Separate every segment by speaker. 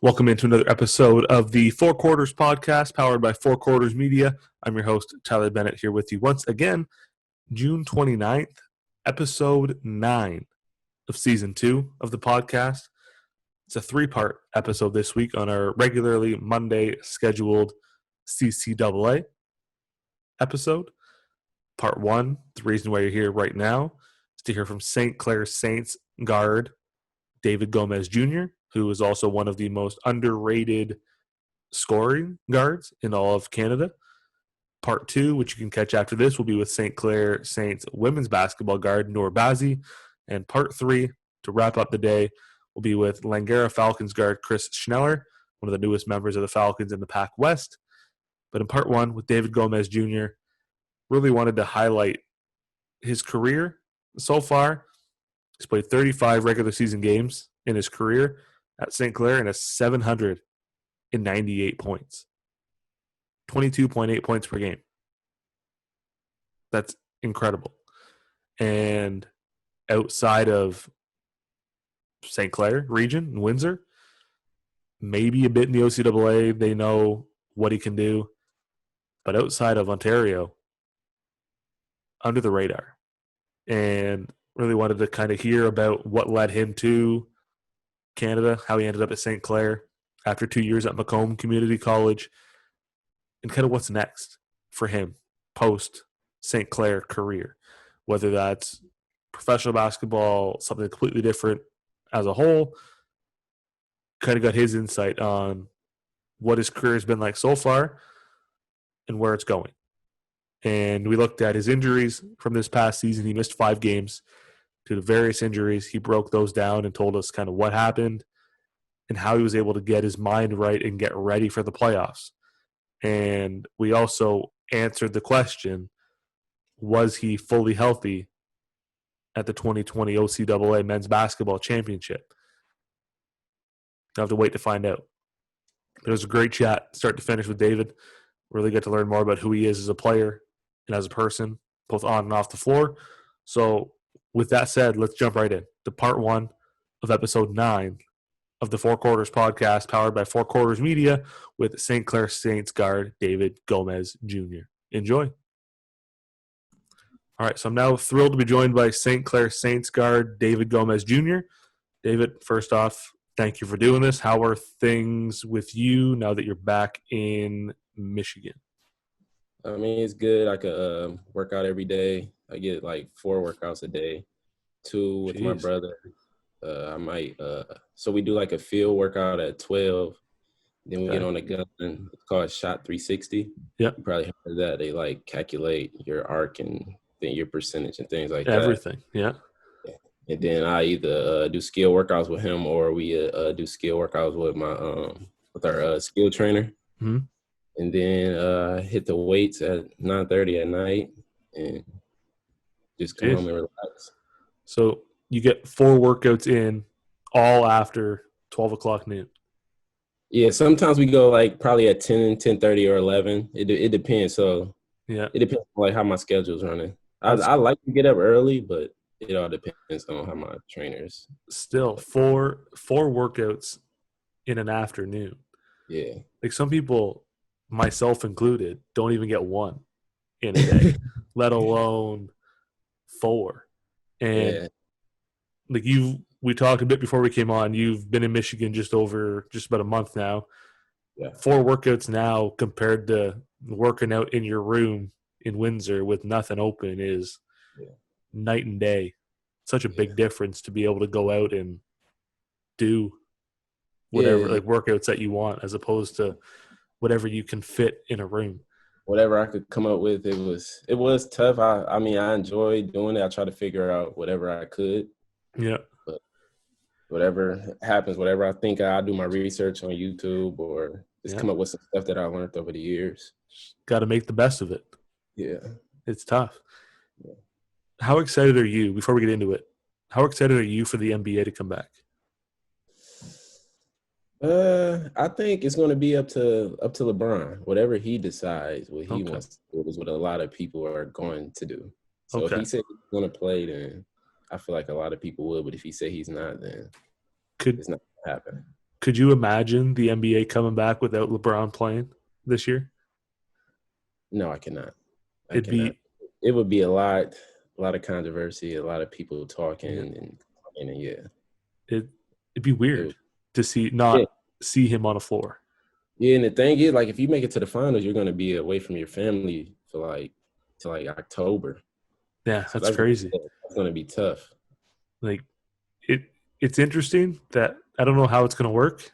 Speaker 1: Welcome into another episode of the Four Quarters podcast powered by Four Quarters Media. I'm your host, Tyler Bennett, here with you once again, June 29th, episode 9 of season 2 of the podcast. It's a 3-part episode this week on our regularly Monday scheduled CCAA episode. Part 1, the reason why you're here right now is to hear from Clair Saints guard David Gomez Jr., who is also one of the most underrated scoring guards in all of Canada. Part 2, which you can catch after this, will be with Clair Saints women's basketball guard Noor Bazzi. And Part 3, to wrap up the day, will be with Langara Falcons guard Chris Schneller, one of the newest members of the Falcons in the Pac West. But in Part 1, with David Gomez Jr., really wanted to highlight his career so far. He's played 35 regular season games in his career at St. Clair and has 798 points. 22.8 points per game. That's incredible. And outside of St. Clair region and Windsor, maybe a bit in the OCAA, they know what he can do. But outside of Ontario, under the radar. And really wanted to kind of hear about what led him to Canada, how he ended up at St. Clair after 2 years at Macomb Community College, and kind of what's next for him post St. Clair career, whether that's professional basketball, something completely different as a whole. Kind of got his insight on what his career has been like so far and where it's going. And we looked at his injuries from this past season. He missed 5 games due to various injuries. He broke those down and told us kind of what happened and how he was able to get his mind right and get ready for the playoffs. And we also answered the question, was he fully healthy at the 2020 OCAA Men's Basketball Championship? I'll have to wait to find out. It was a great chat, start to finish, with David. Really get to learn more about who he is as a player and as a person, both on and off the floor. So with that said, let's jump right in to part 1 of episode 9 of the Four Quarters podcast powered by Four Quarters Media with St. Clair Saints guard David Gomez Jr. Enjoy. All right, so I'm now thrilled to be joined by St. Clair Saints guard David Gomez Jr. David, first off, thank you for doing this. How are things with you now that you're back in Michigan?
Speaker 2: I mean, it's good. I could work out every day. I get like 4 workouts a day, 2 with my brother. I might so we do like a field workout at 12. Then we get on the gun. It's called Shot 360.
Speaker 1: Yeah.
Speaker 2: You probably heard of that. They like calculate your arc and then your percentage and things like
Speaker 1: Everything.
Speaker 2: that.
Speaker 1: Yeah.
Speaker 2: And then I either do skill workouts with him or we do skill workouts with my with our skill trainer.
Speaker 1: Mm-hmm.
Speaker 2: And then hit the weights at 9:30 at night and just come home and relax.
Speaker 1: So you get 4 workouts in all after 12 o'clock noon.
Speaker 2: Yeah, sometimes we go like probably at 10, 10:30 or 11. It depends. So
Speaker 1: yeah,
Speaker 2: it depends on like how my schedule's running. I like to get up early, but it all depends on how my trainers.
Speaker 1: Still 4 workouts in an afternoon.
Speaker 2: Yeah.
Speaker 1: Like some people, myself included, don't even get 1 in a day, let alone 4. And like we talked a bit before we came on, you've been in Michigan just about a month now.
Speaker 2: Yeah.
Speaker 1: 4 workouts now compared to working out in your room in Windsor with nothing open is night and day. Such a big difference to be able to go out and do whatever like workouts that you want as opposed to whatever you can fit in a room.
Speaker 2: Whatever I could come up with, it was tough. I mean, I enjoyed doing it. I tried to figure out whatever I could.
Speaker 1: Yeah.
Speaker 2: But whatever happens, whatever I think, I'll do my research on YouTube or just come up with some stuff that I learned over the years.
Speaker 1: Got to make the best of it.
Speaker 2: Yeah.
Speaker 1: It's tough.
Speaker 2: Yeah.
Speaker 1: How excited are you, before we get into it, how excited are you for the NBA to come back?
Speaker 2: I think it's going to be up to LeBron. Whatever he decides, what he wants to do is what a lot of people are going to do. So if he said he's going to play, then I feel like a lot of people will. But if he say he's not, then it's not going to happen.
Speaker 1: Could you imagine the NBA coming back without LeBron playing this year?
Speaker 2: No, I cannot. I
Speaker 1: It'd
Speaker 2: cannot.
Speaker 1: be
Speaker 2: It would be a lot of controversy, a lot of people talking
Speaker 1: yeah,
Speaker 2: and yeah.
Speaker 1: it'd be
Speaker 2: It
Speaker 1: weird
Speaker 2: would,
Speaker 1: to see
Speaker 2: yeah.
Speaker 1: not see him on the floor.
Speaker 2: Yeah, and the thing is, like, if you make it to the finals, you're gonna be away from your family for like to like October.
Speaker 1: Yeah,
Speaker 2: So
Speaker 1: that's crazy.
Speaker 2: that's gonna be tough.
Speaker 1: Like it it's interesting that I don't know how it's going to work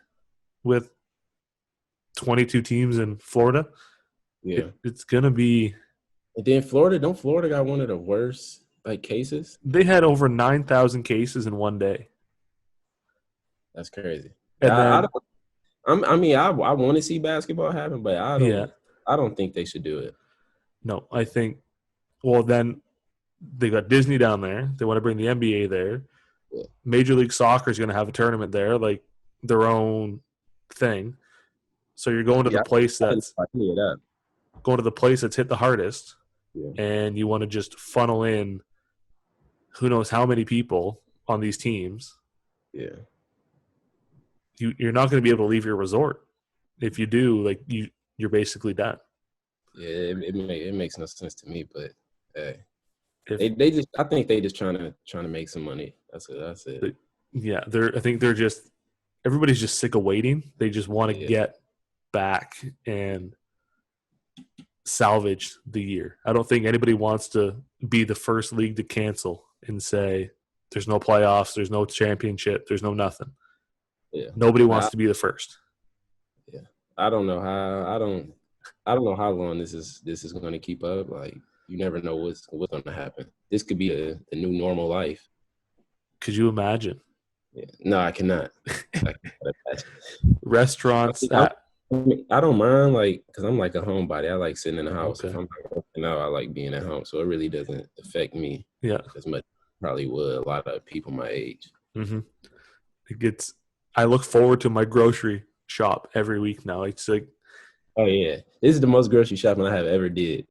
Speaker 1: with 22 teams in Florida.
Speaker 2: Yeah.
Speaker 1: It's going to be
Speaker 2: And then Florida, don't Florida got one of the worst like cases?
Speaker 1: they had over 9,000 cases in one day.
Speaker 2: That's crazy.
Speaker 1: And
Speaker 2: I
Speaker 1: then
Speaker 2: don't. I mean, I want to see basketball happen, but
Speaker 1: yeah,
Speaker 2: I don't think they should do it.
Speaker 1: no, I think well then they got Disney down there. They want to bring the NBA there.
Speaker 2: Yeah.
Speaker 1: Major League Soccer is going to have a tournament there, like their own thing. So you're going to the
Speaker 2: Yeah,
Speaker 1: place
Speaker 2: I didn't
Speaker 1: that's
Speaker 2: hear that.
Speaker 1: going to the place that's hit the hardest,
Speaker 2: Yeah,
Speaker 1: and you want to just funnel in who knows how many people on these teams.
Speaker 2: yeah,
Speaker 1: You're not going to be able to leave your resort. If you do, like you're basically done.
Speaker 2: yeah. It makes no sense to me, but hey,
Speaker 1: If
Speaker 2: they just I think they just trying to make some money. That's it. That's it.
Speaker 1: yeah, I think they're just everybody's just sick of waiting. They just want to
Speaker 2: Yeah,
Speaker 1: get back and salvage the year. I don't think anybody wants to be the first league to cancel and say there's no playoffs, there's no championship, there's no nothing.
Speaker 2: yeah.
Speaker 1: Nobody wants to be the first.
Speaker 2: Yeah. I don't know how. I don't know how long this is going to keep up. Like, you never know what's going to happen. This could be a new normal life.
Speaker 1: Could you imagine?
Speaker 2: Yeah. No, I cannot. I cannot imagine.
Speaker 1: Restaurants
Speaker 2: I,
Speaker 1: at
Speaker 2: mean, I don't mind, like, because I'm like a homebody. I like sitting in the house. If
Speaker 1: okay.
Speaker 2: I'm not working out, I like being at home. So it really doesn't affect me
Speaker 1: Yeah.
Speaker 2: as much as it probably would a lot of people my age.
Speaker 1: Mm-hmm. I look forward to my grocery shop every week now. It's like
Speaker 2: Oh yeah, this is the most grocery shopping I have ever did.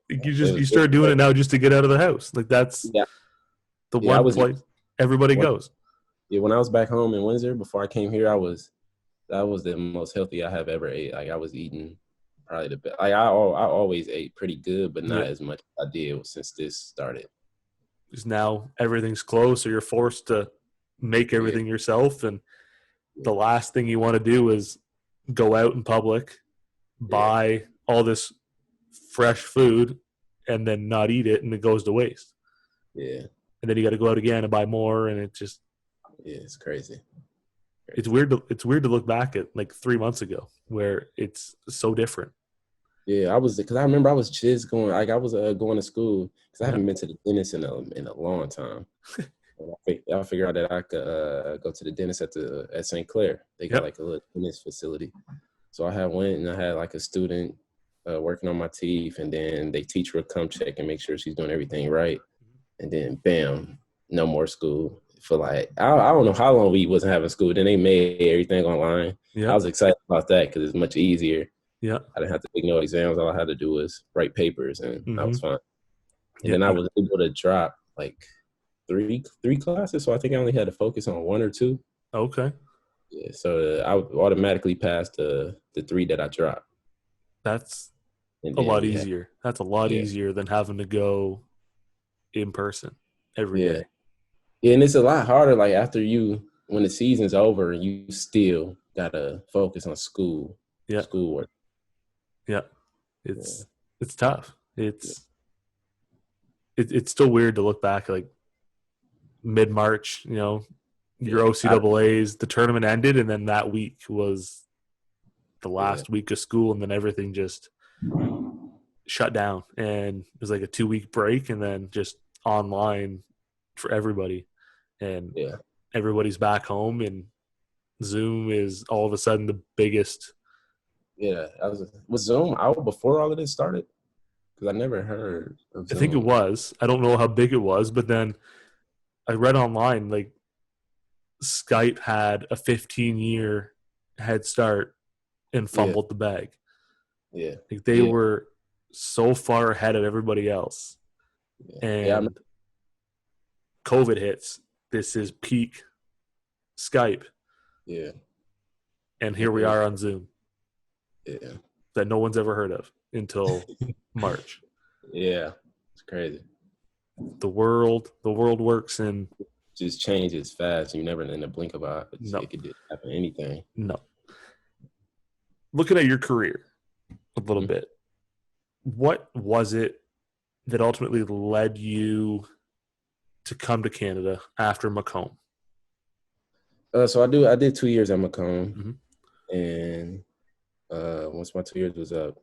Speaker 1: you start doing it now just to get out of the house. Like that's
Speaker 2: Yeah,
Speaker 1: the
Speaker 2: yeah. I
Speaker 1: one
Speaker 2: was
Speaker 1: place everybody
Speaker 2: when,
Speaker 1: goes.
Speaker 2: yeah, when I was back home in Windsor before I came here, that was the most healthy I have ever ate. Like, I was eating probably the best. Like, I always ate pretty good, but not
Speaker 1: Yeah.
Speaker 2: as much as I did since this started.
Speaker 1: Because now everything's closed, so you're forced to make
Speaker 2: Yeah,
Speaker 1: everything yourself. And
Speaker 2: yeah,
Speaker 1: the last thing you want to do is go out in public,
Speaker 2: yeah,
Speaker 1: buy all this fresh food, and then not eat it, and it goes to waste.
Speaker 2: yeah.
Speaker 1: And then you got to go out again and buy more, and it just
Speaker 2: Yeah, it's crazy.
Speaker 1: it's weird. It's weird to look back at like 3 months ago where it's so different.
Speaker 2: Yeah, because I remember I was just going, like, I was going to school because I
Speaker 1: Yeah.
Speaker 2: haven't been to the dentist in a long time. And I figured out that I could go to the dentist at St. Clair. They got
Speaker 1: Yep.
Speaker 2: like a little dentist facility. So I went and I had like a student working on my teeth, and then they teacher would come check and make sure she's doing everything right. And then bam, no more school for like I don't know how long we wasn't having school. Then they made everything online. I
Speaker 1: Yeah.
Speaker 2: was excited about that because it's much easier.
Speaker 1: Yeah.
Speaker 2: I didn't have to take no exams. All I had to do was write papers, and I
Speaker 1: Mm-hmm.
Speaker 2: was fine. And
Speaker 1: Yeah.
Speaker 2: then I was able to drop like three classes. So I think I only had to focus on one or two.
Speaker 1: Okay.
Speaker 2: Yeah, so I would automatically pass the three that I dropped.
Speaker 1: That's
Speaker 2: And
Speaker 1: a
Speaker 2: then
Speaker 1: lot
Speaker 2: we had,
Speaker 1: easier. That's a lot
Speaker 2: yeah,
Speaker 1: easier than having to go in person every
Speaker 2: yeah.
Speaker 1: day.
Speaker 2: Yeah, and it's a lot harder, like, when the season's over, you still gotta focus on
Speaker 1: Yeah.
Speaker 2: schoolwork.
Speaker 1: Yeah.
Speaker 2: Yeah.
Speaker 1: It's tough. It's still weird to look back like mid-March, your
Speaker 2: Yeah.
Speaker 1: OCAA's, the tournament ended, and then that week was the last week of school, and then everything just shut down. And it was like a 2-week break, and then just online for everybody. And
Speaker 2: Yeah.
Speaker 1: everybody's back home, and Zoom is all of a sudden the biggest.
Speaker 2: Yeah. Was Zoom out before all of this started? Because I never heard of
Speaker 1: I think it
Speaker 2: Zoom.
Speaker 1: was. I don't know how big it was, but then I read online like Skype had a 15-year head start and
Speaker 2: Yeah.
Speaker 1: fumbled the bag.
Speaker 2: Yeah.
Speaker 1: Like they
Speaker 2: Yeah.
Speaker 1: were so far ahead of everybody else.
Speaker 2: Yeah. Yeah.
Speaker 1: And COVID hits. This is peak Skype.
Speaker 2: Yeah.
Speaker 1: And here we are on Zoom
Speaker 2: Yeah.
Speaker 1: that no one's ever heard of until March.
Speaker 2: Yeah. It's crazy.
Speaker 1: The world works in
Speaker 2: Just changes fast. You never in the blink of an eye.
Speaker 1: no.
Speaker 2: It could just happen anything.
Speaker 1: No. Looking at your career a little bit, what was it that ultimately led you to come to Canada after Macomb?
Speaker 2: So I did 2 years at Macomb, and once my 2 years was up,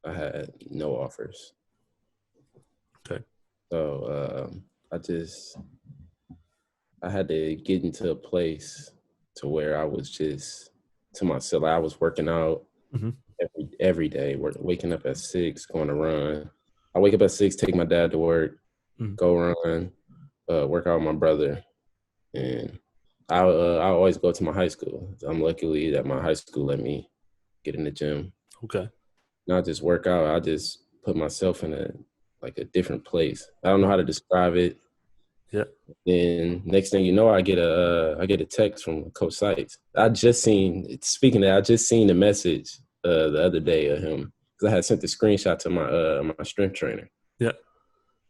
Speaker 2: I had no offers.
Speaker 1: Okay.
Speaker 2: So I had to get into a place to where I was just to myself. I was working out every day, waking up at 6, going to run. I wake up at 6, take my dad to work, go run, work out with my brother, and I always go to my high school. I'm lucky that my high school let me get in the gym.
Speaker 1: Okay.
Speaker 2: Not just work out. I just put myself in a different place. I don't know how to describe it.
Speaker 1: Yeah.
Speaker 2: Then next thing you know, I get a text from Coach Saints. I just seen the message the other day of him because I had sent the screenshot to my strength trainer.
Speaker 1: Yeah.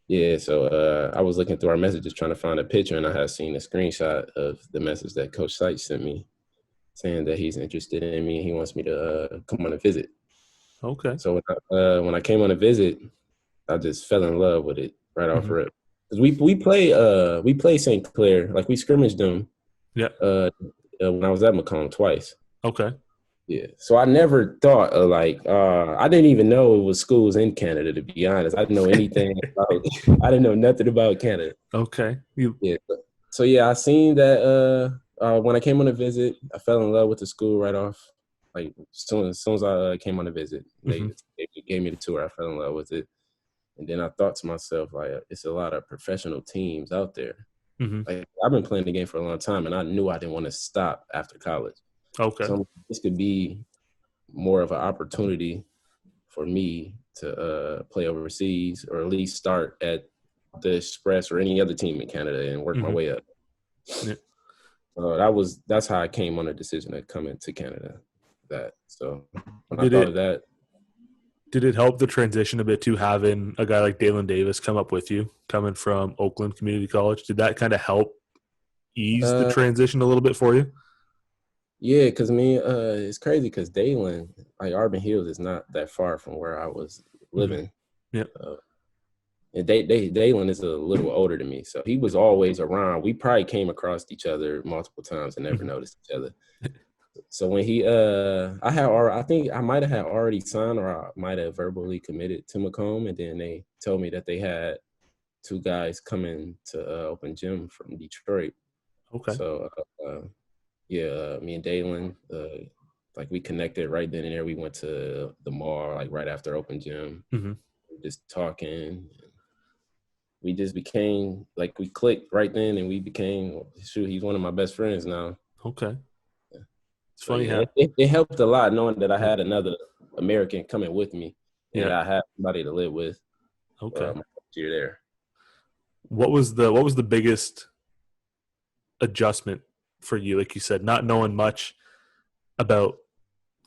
Speaker 2: Yeah, so I was looking through our messages trying to find a picture, and I had seen a screenshot of the message that Coach Saints sent me saying that he's interested in me and he wants me to come on a visit.
Speaker 1: Okay.
Speaker 2: So when I came on a visit, I just fell in love with it right off rip. Because we play St. Clair, like we scrimmaged them.
Speaker 1: Yeah.
Speaker 2: When I was at Macomb twice.
Speaker 1: Okay.
Speaker 2: Yeah. So I never thought of I didn't even know it was schools in Canada, to be honest. I didn't know anything I didn't know nothing about Canada.
Speaker 1: Okay.
Speaker 2: Yeah. So yeah, I seen that when I came on a visit, I fell in love with the school right off. Like as soon as I came on a visit, they gave me the tour. I fell in love with it. And then I thought to myself, like, it's a lot of professional teams out there. Like, I've been playing the game for a long time, and I knew I didn't want to stop after college.
Speaker 1: Okay.
Speaker 2: So this could be more of an opportunity for me to play overseas, or at least start at the Express or any other team in Canada and work my way up.
Speaker 1: Yeah.
Speaker 2: That's how I came on a decision to come into Canada. So when
Speaker 1: I thought
Speaker 2: of that.
Speaker 1: Did it help the transition a bit too, having a guy like Dalen Davis come up with you, coming from Oakland Community College? Did that kind of help ease the transition a little bit for you?
Speaker 2: Yeah, because it's crazy because Dalen, like Arbor Hills, is not that far from where I was living.
Speaker 1: Yeah.
Speaker 2: And Dalen is a little older than me, so he was always around. We probably came across each other multiple times and never noticed each other. So when I think I might have had already signed, or I might have verbally committed to Macomb, and then they told me that they had 2 guys coming to open gym from Detroit.
Speaker 1: Okay.
Speaker 2: So me and Dalen, like we connected right then and there. We went to the mall like right after open gym, just talking. We just became like we clicked right then, and we became he's one of my best friends now.
Speaker 1: Okay. It's
Speaker 2: So,
Speaker 1: funny
Speaker 2: yeah, it helped a lot knowing that I had another American coming with me, and I had somebody to live with.
Speaker 1: Okay.
Speaker 2: You're there.
Speaker 1: What was the biggest adjustment for you? Like you said, not knowing much about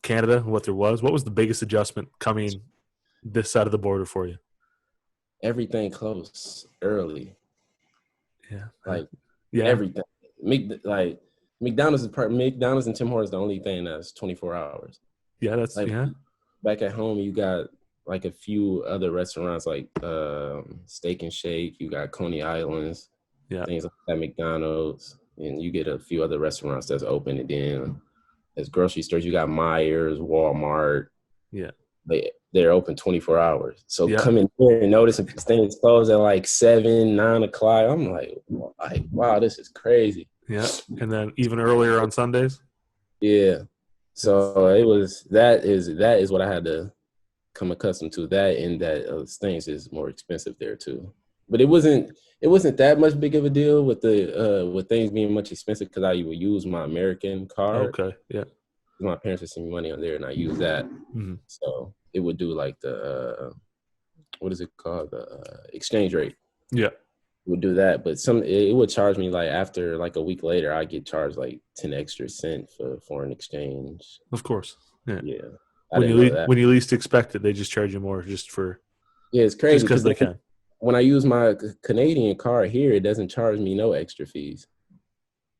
Speaker 1: Canada, what there was. What was the biggest adjustment coming this side of the border for you?
Speaker 2: Everything closed early.
Speaker 1: Yeah.
Speaker 2: Everything. McDonald's and Tim Hortons the only thing that's 24 hours.
Speaker 1: Yeah, that's
Speaker 2: Back at home, you got like a few other restaurants like Steak and Shake. You got Coney Islands, things like that, McDonald's, and you get a few other restaurants that's open. And then as grocery stores, you got Myers, Walmart.
Speaker 1: Yeah,
Speaker 2: they're open 24 hours. So coming here and noticing things closed at like 7, 9 o'clock, I'm like, wow, this is crazy.
Speaker 1: Yeah, and then even earlier on Sundays.
Speaker 2: Yeah, so that is what I had to come accustomed to. That and that things is more expensive there too. But it wasn't that much big of a deal with with things being much expensive because I would use my American card.
Speaker 1: Okay, yeah.
Speaker 2: My parents would send me money on there, and I use that. So it would do like the what is it called, the exchange rate.
Speaker 1: Yeah.
Speaker 2: would do that, but it would charge me like after like a week later, I get charged like 10 extra cent for foreign exchange.
Speaker 1: Of course. Yeah.
Speaker 2: Yeah, I didn't know that.
Speaker 1: When you least expect it, they just charge you more
Speaker 2: Yeah, it's
Speaker 1: just
Speaker 2: crazy
Speaker 1: because
Speaker 2: because
Speaker 1: they can.
Speaker 2: when I use my Canadian card here, it doesn't charge me no extra fees.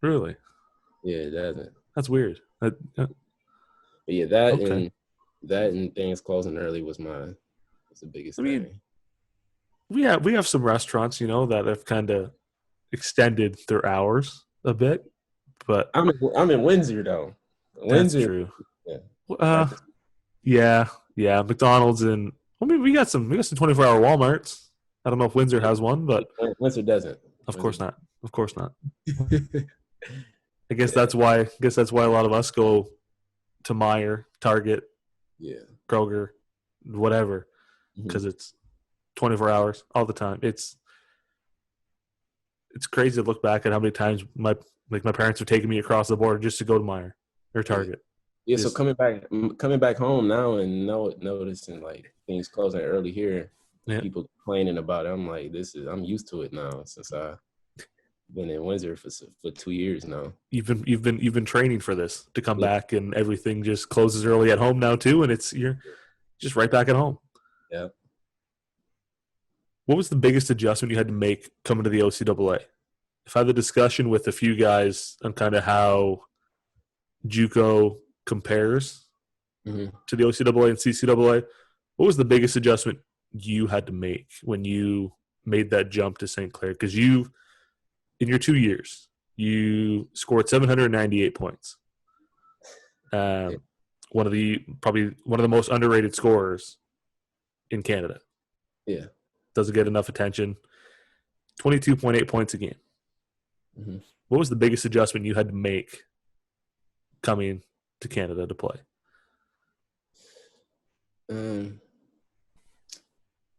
Speaker 1: Really?
Speaker 2: Yeah, it doesn't.
Speaker 1: That's weird.
Speaker 2: But yeah,
Speaker 1: Okay.
Speaker 2: that and things closing early was the
Speaker 1: I
Speaker 2: biggest
Speaker 1: mean,
Speaker 2: thing.
Speaker 1: we have some restaurants, that have kind of extended their hours a bit, but
Speaker 2: I'm in Windsor though.
Speaker 1: that's
Speaker 2: Windsor,
Speaker 1: true.
Speaker 2: yeah,
Speaker 1: Uh,
Speaker 2: not the,
Speaker 1: yeah, yeah. McDonald's and we got some 24-hour Walmarts. I don't know if Windsor has one, but
Speaker 2: Windsor doesn't.
Speaker 1: of
Speaker 2: Windsor
Speaker 1: course not. Of course not.
Speaker 2: doesn't.
Speaker 1: I guess
Speaker 2: Yeah,
Speaker 1: that's why. A lot of us go to Meijer, Target,
Speaker 2: yeah.
Speaker 1: Kroger, whatever,
Speaker 2: Mhm.
Speaker 1: because it's 24 hours all the time. It's crazy to look back at how many times my parents have taken me across the border just to go to Meijer or
Speaker 2: Yeah.
Speaker 1: Target.
Speaker 2: Yeah, so
Speaker 1: Just
Speaker 2: coming back home now and noticing like things closing early here,
Speaker 1: yeah.
Speaker 2: people complaining about it. I'm like, I'm used to it now since I've been in Windsor for 2 years now.
Speaker 1: You've been training for this to come
Speaker 2: Yeah,
Speaker 1: back, and everything just closes early at home now too, and you're just right back at home.
Speaker 2: yeah.
Speaker 1: What was the biggest adjustment you had to make coming to the OCAA? If I had the discussion with a few guys on kind of how JUCO compares
Speaker 2: Hmm.
Speaker 1: to the OCAA and CCAA, what was the biggest adjustment you had to make when you made that jump to St. Clair? Because in your 2 years, you scored 798 points.
Speaker 2: Yeah,
Speaker 1: Probably one of the most underrated scorers in Canada.
Speaker 2: yeah.
Speaker 1: Doesn't get enough attention. 22.8 points a game.
Speaker 2: Hmm.
Speaker 1: What was the biggest adjustment you had to make coming to Canada to play?
Speaker 2: Um,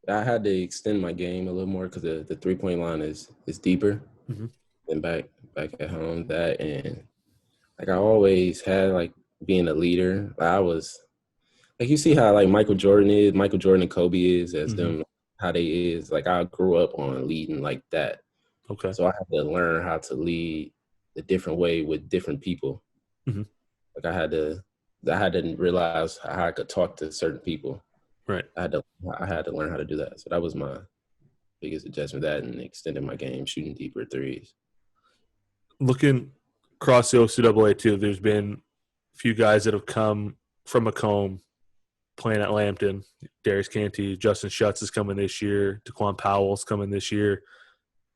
Speaker 2: I had to extend my game a little more because the 3-point line is deeper
Speaker 1: Mm-hmm.
Speaker 2: than back at home. That and like I always had like being a leader. I was like you see how like Michael Jordan and Kobe is as
Speaker 1: Mm-hmm.
Speaker 2: them how they is. Like I grew up on leading like that.
Speaker 1: Okay.
Speaker 2: So I had to learn how to lead a different way with different people.
Speaker 1: Mm-hmm.
Speaker 2: Like I had to realize how I could talk to certain people.
Speaker 1: Right.
Speaker 2: I had to learn how to do that. So that was my biggest adjustment. That and extending my game, shooting deeper threes.
Speaker 1: Looking across the OCAA too, there's been a few guys that have come from Macomb playing at Lambton. Darius Canty, Justin Schutz is coming this year. DeQuan Powell's coming this year.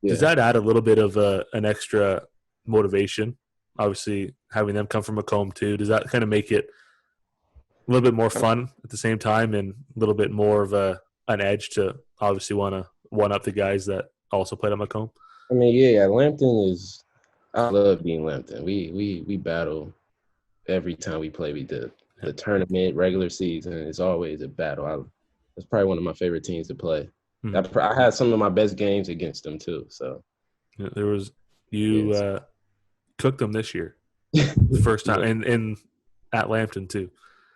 Speaker 1: Does
Speaker 2: Yeah.
Speaker 1: that add a little bit of an extra motivation? Obviously, having them come from Macomb too, does that kind of make it a little bit more fun at the same time and a little bit more of an edge to obviously want to one up the guys that also played at Macomb?
Speaker 2: I mean, yeah, Lambton is. I love being Lambton. We battle every time we play. We did
Speaker 1: Yeah.
Speaker 2: the tournament, regular season. It's always a battle. It's probably one of my favorite teams to play.
Speaker 1: Mm-hmm.
Speaker 2: I had some of my best games against them too. So
Speaker 1: Yeah, there was you
Speaker 2: yes,
Speaker 1: cooked them this year, the first time,
Speaker 2: yeah,
Speaker 1: and at Lambton too.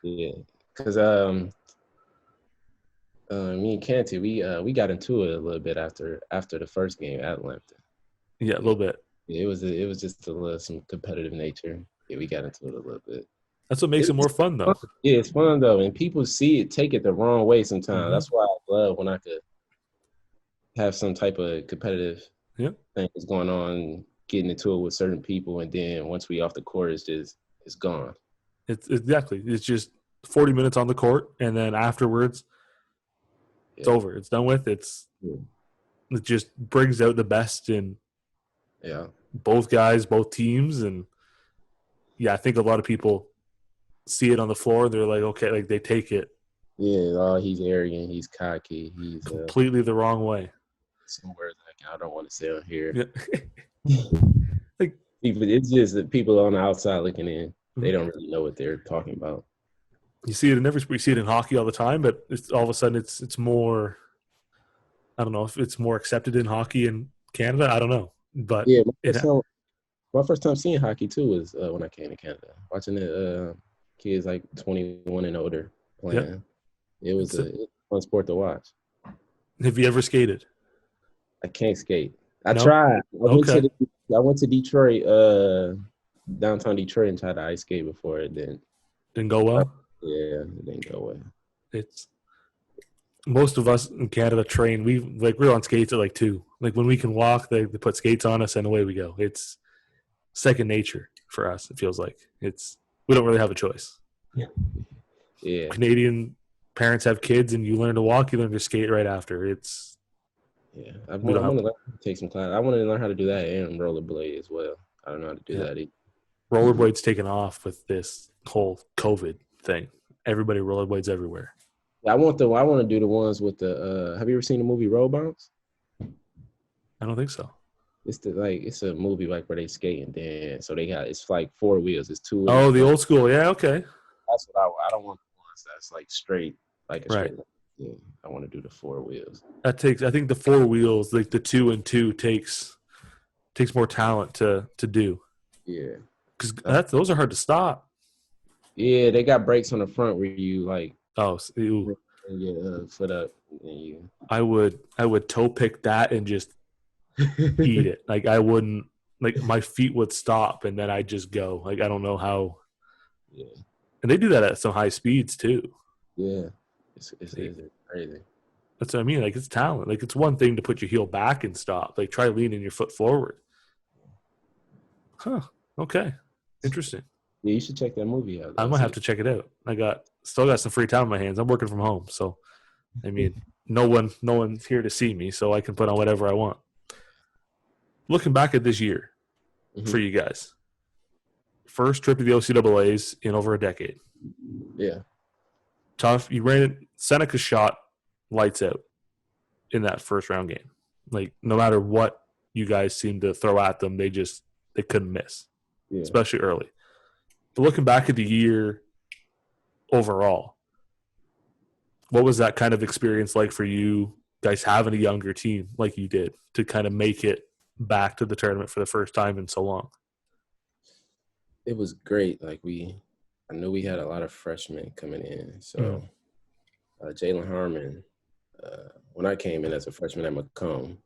Speaker 2: yeah. Because me and Canty, we got into it a little bit after the first game at Lambton.
Speaker 1: Yeah, a
Speaker 2: Yeah,
Speaker 1: little bit.
Speaker 2: it was just a little some competitive nature. Yeah, we got into it a little bit.
Speaker 1: That's what makes it more
Speaker 2: It's
Speaker 1: fun,
Speaker 2: fun.
Speaker 1: though.
Speaker 2: Yeah, it's fun though, and people take it the wrong way sometimes.
Speaker 1: Mm-hmm.
Speaker 2: That's why I love when I could have some type of competitive
Speaker 1: Yeah,
Speaker 2: things going on, getting into it with certain people, and then once we off the court, it's gone.
Speaker 1: it's exactly. It's just 40 minutes on the court, and then afterwards, it's
Speaker 2: Yeah,
Speaker 1: over. It's done with.
Speaker 2: yeah,
Speaker 1: It just brings out the best in
Speaker 2: yeah.
Speaker 1: both guys, both teams, and yeah, I think a lot of people see it on the floor. They're like, okay, like they take it
Speaker 2: Yeah, oh, he's arrogant. He's cocky. He's
Speaker 1: completely the wrong way.
Speaker 2: some words I don't want to say on here.
Speaker 1: Yeah, like
Speaker 2: It's just that people on the outside looking in. They
Speaker 1: mhm.
Speaker 2: don't really know what they're talking about.
Speaker 1: You see it in every sport. You see it in hockey all the time, but it's all of a sudden it's more. I don't know if it's more accepted in hockey in Canada. I don't know, but
Speaker 2: Yeah,
Speaker 1: it.
Speaker 2: my first time seeing hockey too was when I came to Canada. Watching the kids like 21 and older
Speaker 1: Yeah,
Speaker 2: playing. It was
Speaker 1: it's.
Speaker 2: a fun sport to watch.
Speaker 1: Have you ever skated?
Speaker 2: I can't skate. I
Speaker 1: No?
Speaker 2: tried.
Speaker 1: Okay.
Speaker 2: I went to Detroit, downtown Detroit, and tried to ice skate before it. Then
Speaker 1: Didn't go well?
Speaker 2: yeah, it didn't go well.
Speaker 1: It's most of us in Canada train. We're on skates at like 2. Like when we can walk, they put skates on us and away we go. It's second nature for us. It feels like we don't really have a choice.
Speaker 2: Yeah,
Speaker 1: Canadian parents have kids, and you learn to walk, you learn to skate right after.
Speaker 2: yeah.
Speaker 1: We don't
Speaker 2: I want to
Speaker 1: have
Speaker 2: learn to take some class. I want to learn how to do that and rollerblade as well. I don't know how to do
Speaker 1: yeah.
Speaker 2: that either.
Speaker 1: Rollerblades taken off with this whole COVID thing. Everybody rollerblades everywhere.
Speaker 2: I want to do the ones with the. Have you ever seen the movie Road Bounce?
Speaker 1: I don't think so.
Speaker 2: It's a movie like where they skate and then so it's like 4 wheels. It's two in the
Speaker 1: Oh, the
Speaker 2: front.
Speaker 1: old school. Yeah, okay.
Speaker 2: That's what I don't want the ones that's like straight, like a
Speaker 1: Right.
Speaker 2: straight line. Yeah, I want to do the 4 wheels.
Speaker 1: I think the 4 wheels, like the 2 and 2 takes more talent to do.
Speaker 2: Yeah.
Speaker 1: Because those are hard to stop.
Speaker 2: Yeah, they got brakes on the front where you like
Speaker 1: Oh, ew.
Speaker 2: your foot up and you.
Speaker 1: I would toe pick that and just eat it. Like I wouldn't, like my feet would stop and then I'd just go. Like I don't know how.
Speaker 2: Yeah,
Speaker 1: And they do that at some high speeds too.
Speaker 2: yeah, it's crazy.
Speaker 1: That's what I mean. Like it's talent. Like it's one thing to put your heel back and stop. Like try leaning your foot forward. Huh. Okay. Interesting.
Speaker 2: Yeah, you should check that movie out.
Speaker 1: I might have to check it out. Still got some free time on my hands. I'm working from home, so I mean, no one's here to see me, so I can put on whatever I want. Looking back at this year for you guys, first trip to the OCAA's in over a decade.
Speaker 2: Yeah,
Speaker 1: Tough. You ran it. Seneca shot lights out in that first round game. Like no matter what you guys seemed to throw at them, they couldn't miss,
Speaker 2: yeah.
Speaker 1: especially early. But looking back at the year overall, what was that kind of experience like for you guys having a younger team like you did to kind of make it back to the tournament for the first time in so long?
Speaker 2: It was great. I knew we had a lot of freshmen coming in. So Jalen Harmon, when I came in as a freshman at Macomb,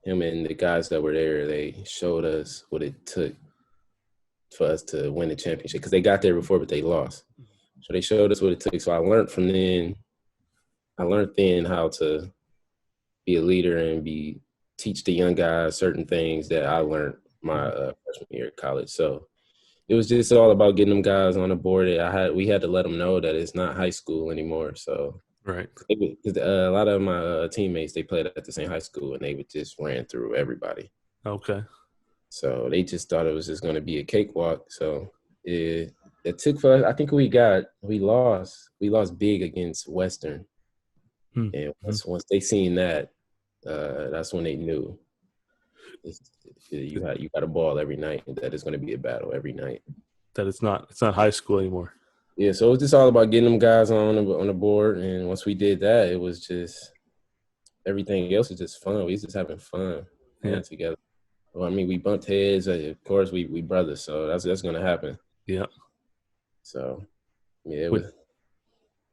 Speaker 2: him and the guys that were there, they showed us what it took for us to win the championship because they got there before, but they lost. So they showed us what it took. So I learned from then. I learned then how to be a leader and teach the young guys certain things that I learned my freshman year at college. So it was just all about getting them guys on the board. We had to let them know that it's not high school anymore. So
Speaker 1: right,
Speaker 2: because a lot of my teammates, they played at the same high school and they would just ran through everybody.
Speaker 1: okay.
Speaker 2: So they just thought it was just going to be a cakewalk. So it took for us. I think we lost big against Western, and once they seen that, that's when they knew you got a ball every night. That it's going to be a battle every night.
Speaker 1: That it's not high school anymore.
Speaker 2: Yeah, so it was just all about getting them guys on the board, and once we did that, it was just everything else is just fun. We was just having fun together. Well, I mean, we bumped heads. Of course, we brothers, so that's gonna happen.
Speaker 1: Yeah.
Speaker 2: So, yeah,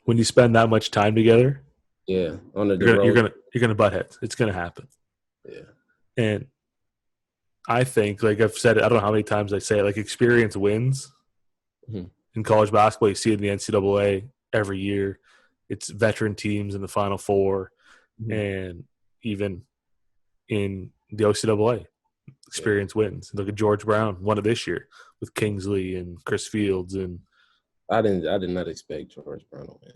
Speaker 1: when you spend that much time together,
Speaker 2: yeah, on the
Speaker 1: you're
Speaker 2: road,
Speaker 1: gonna butt heads. It's gonna happen.
Speaker 2: Yeah,
Speaker 1: and I think, like I've said it, I don't know how many times I say it, like experience wins. In college basketball, you see it in the NCAA every year. It's veteran teams in the Final Four, and even in the OCAA, experience wins. Look at George Brown, won it this year with Kingsley and Chris Fields, and
Speaker 2: I did not expect George Brown to win.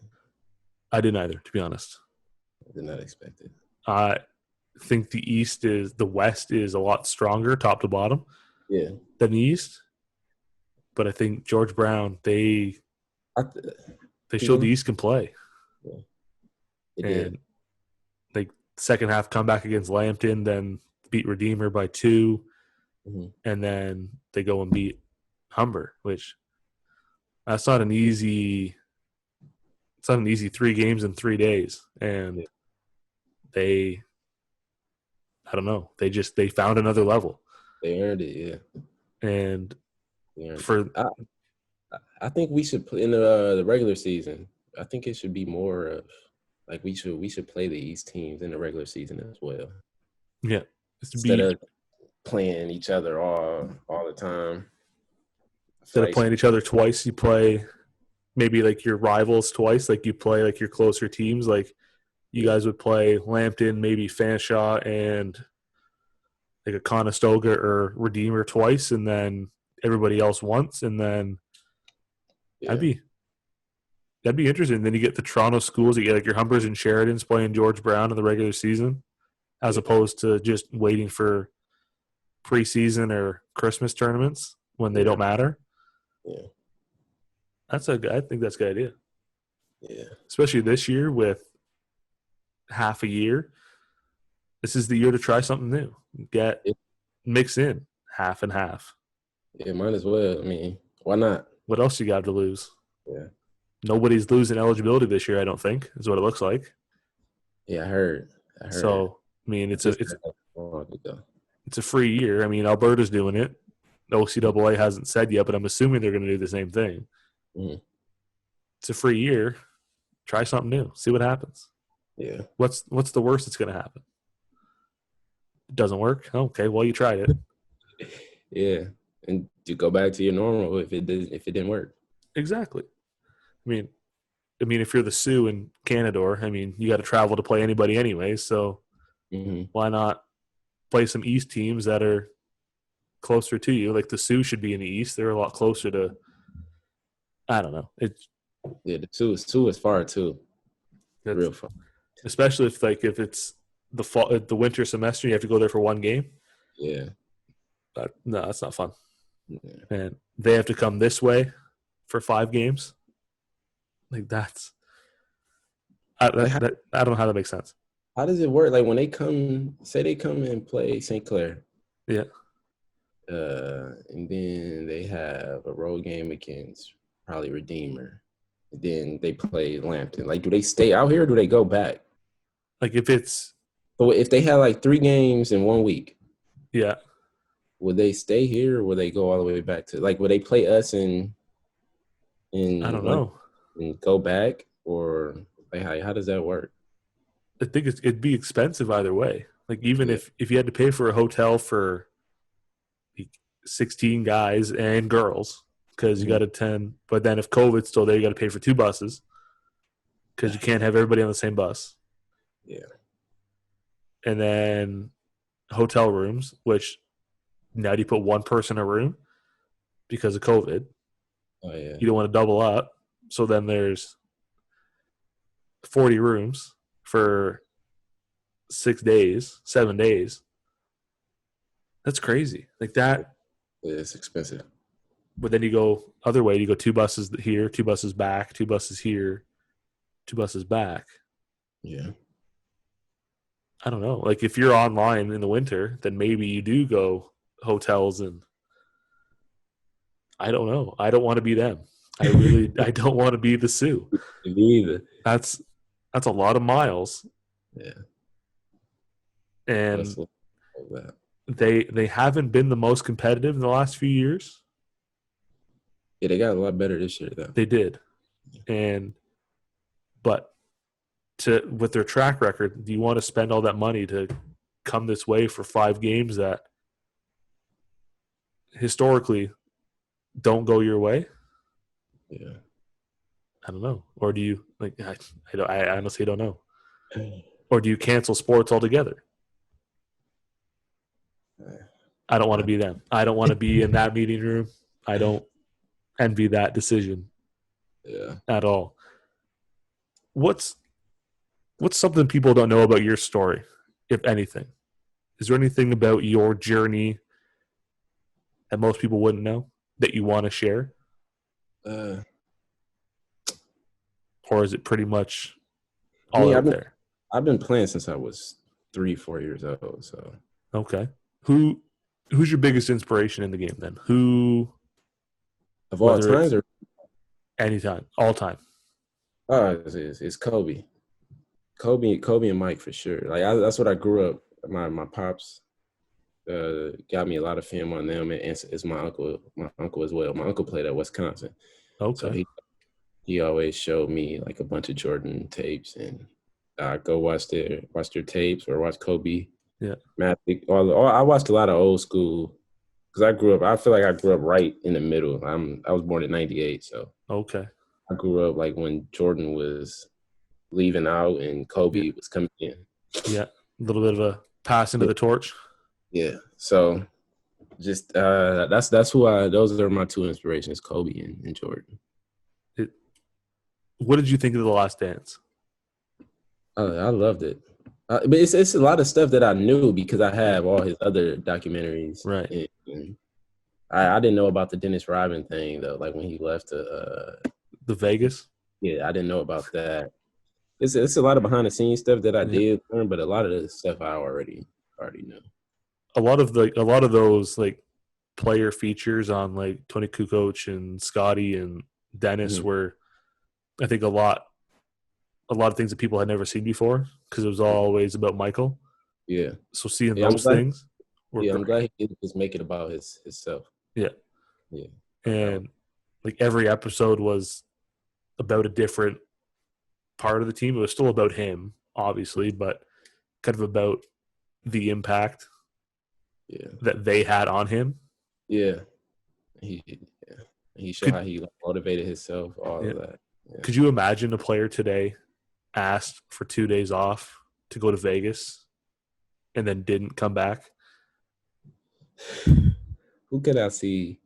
Speaker 1: I didn't either, to be honest.
Speaker 2: I did not expect it.
Speaker 1: I think the West is a lot stronger, top to bottom, than the East. But I think George Brown, they showed the East can play.
Speaker 2: Yeah.
Speaker 1: And like second half comeback against Lambton, then beat Redeemer by 2, and then they go and beat Humber, which that's not an easy. It's not an easy 3 games in 3 days, and I don't know. They found another level.
Speaker 2: They earned it, yeah.
Speaker 1: And
Speaker 2: I think we should play in the regular season. I think it should be more of like we should play the East teams in the regular season as well.
Speaker 1: Yeah, It's to
Speaker 2: instead
Speaker 1: be
Speaker 2: of playing each other all the time. I feel
Speaker 1: instead of
Speaker 2: like
Speaker 1: playing each other twice, you play maybe like your rivals twice. Like you play like your closer teams. Like you
Speaker 2: yeah,
Speaker 1: guys would play Lambton, maybe Fanshawe, and like a Conestoga or Redeemer twice, and then everybody else once, and then that'd
Speaker 2: yeah,
Speaker 1: be that'd be interesting. Then you get the Toronto schools. You get like your Humbers and Sheridans playing George Brown in the regular season, as
Speaker 2: yeah,
Speaker 1: opposed to just waiting for preseason or Christmas tournaments when they
Speaker 2: yeah,
Speaker 1: don't matter.
Speaker 2: yeah,
Speaker 1: I think that's a good idea,
Speaker 2: yeah.
Speaker 1: especially this year with half a year. This is the year to try something new. Get
Speaker 2: It,
Speaker 1: mix in half and half.
Speaker 2: yeah, might as well. I mean, why not?
Speaker 1: What else you got to lose?
Speaker 2: Yeah,
Speaker 1: Nobody's losing eligibility this year. I don't think is what it looks like.
Speaker 2: yeah. I heard.
Speaker 1: So I mean,
Speaker 2: I
Speaker 1: it's a
Speaker 2: just
Speaker 1: it's
Speaker 2: heard that long ago.
Speaker 1: it's a free year. I mean, Alberta's doing it. The OCAA hasn't said yet, but I'm assuming they're going to do the same thing.
Speaker 2: Mm-hmm.
Speaker 1: It's a free year. Try something new. See what happens.
Speaker 2: Yeah,
Speaker 1: What's the worst that's going to happen? It doesn't work. Okay, well you tried it.
Speaker 2: yeah. And to go back to your normal if it didn't work.
Speaker 1: Exactly. I mean, if you're the Sioux in Canadore, I mean, you got to travel to play anybody anyway. So
Speaker 2: Mm-hmm.
Speaker 1: why not play some East teams that are closer to you? Like the Sioux should be in the East. They're a lot closer to. I don't know. It's
Speaker 2: Yeah, the two is far too. Real far.
Speaker 1: especially if it's the fall, the winter semester, you have to go there for one game.
Speaker 2: Yeah.
Speaker 1: But no, that's not fun.
Speaker 2: Yeah.
Speaker 1: And they have to come this way for 5 games. Like that's
Speaker 2: Like
Speaker 1: I don't know how that makes sense.
Speaker 2: how does it work? Like when they come and play St. Clair,
Speaker 1: Yeah,
Speaker 2: and then they have a road game against probably Redeemer. Then they play Lambton. Like, do they stay out here or do they go back?
Speaker 1: like if it's
Speaker 2: So if they had like 3 games in 1 week,
Speaker 1: yeah,
Speaker 2: would they stay here or would they go all the way back to like would they play us
Speaker 1: I
Speaker 2: in
Speaker 1: don't
Speaker 2: London
Speaker 1: know.
Speaker 2: and go back or like how does that work?
Speaker 1: I think it'd be expensive either way. Like even
Speaker 2: Yeah.
Speaker 1: if you had to pay for a hotel for 16 guys and girls because you
Speaker 2: Mhm.
Speaker 1: got to 10, but then if COVID's still there, you got to pay for 2 buses because you can't have everybody on the same bus.
Speaker 2: Yeah.
Speaker 1: And then hotel rooms, which now do you put one person in a room because of COVID?
Speaker 2: Oh yeah.
Speaker 1: You don't want to double up. So then there's 40 rooms for 6 days, 7 days. That's crazy. Like that.
Speaker 2: It's expensive.
Speaker 1: But then you go other way. You go 2 buses here, 2 buses back, 2 buses here, 2 buses back.
Speaker 2: Yeah.
Speaker 1: I don't know. Like if you're online in the winter, then maybe you do go hotels and I don't know. I don't want to be them. I don't want to be the Sioux.
Speaker 2: Me either.
Speaker 1: That's a lot of miles.
Speaker 2: Yeah.
Speaker 1: And
Speaker 2: That's that.
Speaker 1: they haven't been the most competitive in the last few years.
Speaker 2: Yeah, they got a lot better this year though.
Speaker 1: They did. And but with their track record, do you want to spend all that money to come this way for 5 games that historically don't go your way?
Speaker 2: Yeah.
Speaker 1: I don't know. Or do you like? I honestly don't know. Or do you cancel sports altogether? I don't want to be them. I don't want to be in that meeting room. I don't envy that decision
Speaker 2: Yeah.
Speaker 1: at all. What's something people don't know about your story, if anything? Is there anything about your journey that most people wouldn't know that you want to share?
Speaker 2: Uh,
Speaker 1: Or is it pretty much
Speaker 2: I
Speaker 1: all
Speaker 2: mean,
Speaker 1: out there?
Speaker 2: I've been playing since I was 3-4 years old. So
Speaker 1: Okay. Who's your biggest inspiration in the game then? Who,
Speaker 2: of all
Speaker 1: whether
Speaker 2: times,
Speaker 1: it's
Speaker 2: or
Speaker 1: anytime, all time?
Speaker 2: it's Kobe, Kobe and Mike for sure. Like that's what I grew up. My pops got me a lot of film on them, and it's my uncle as well. My uncle played at Wisconsin, so
Speaker 1: Okay.
Speaker 2: he always showed me like a bunch of Jordan tapes, and I go watch their tapes or watch Kobe
Speaker 1: Yeah.
Speaker 2: I watched a lot of old school because I feel like I grew up right in the middle. I was born in '98, so
Speaker 1: Okay.
Speaker 2: I grew up like when Jordan was leaving out and
Speaker 1: Yeah.
Speaker 2: Kobe was coming in.
Speaker 1: Yeah. A little bit of a pass into
Speaker 2: Yeah.
Speaker 1: the torch.
Speaker 2: Yeah. So just those are my two inspirations, Kobe and Jordan.
Speaker 1: What did you think of The Last Dance?
Speaker 2: I loved it. But it's a lot of stuff that I knew because I have all his other documentaries.
Speaker 1: Right.
Speaker 2: And I didn't know about the Dennis Rodman thing though. Like when he left
Speaker 1: The Vegas.
Speaker 2: yeah, I didn't know about that. It's a lot of behind the scenes stuff that I
Speaker 1: Yeah.
Speaker 2: did learn, but a lot of the stuff I already knew.
Speaker 1: A lot of those like player features on like Tony Kukoc and Scotty and Dennis were, I think, a lot of things that people had never seen before because it was always about Michael.
Speaker 2: Yeah.
Speaker 1: So seeing
Speaker 2: Yeah,
Speaker 1: those things were
Speaker 2: I'm
Speaker 1: great.
Speaker 2: glad he didn't just make it about himself.
Speaker 1: Yeah.
Speaker 2: Yeah.
Speaker 1: And like every episode was about a different part of the team. It was still about him, obviously, but kind of about the impact that they had on him.
Speaker 2: Yeah. He showed how he motivated himself, all of that. Yeah.
Speaker 1: Could you imagine a player today asked for 2 days off to go to Vegas and then didn't come back?
Speaker 2: Who could I see?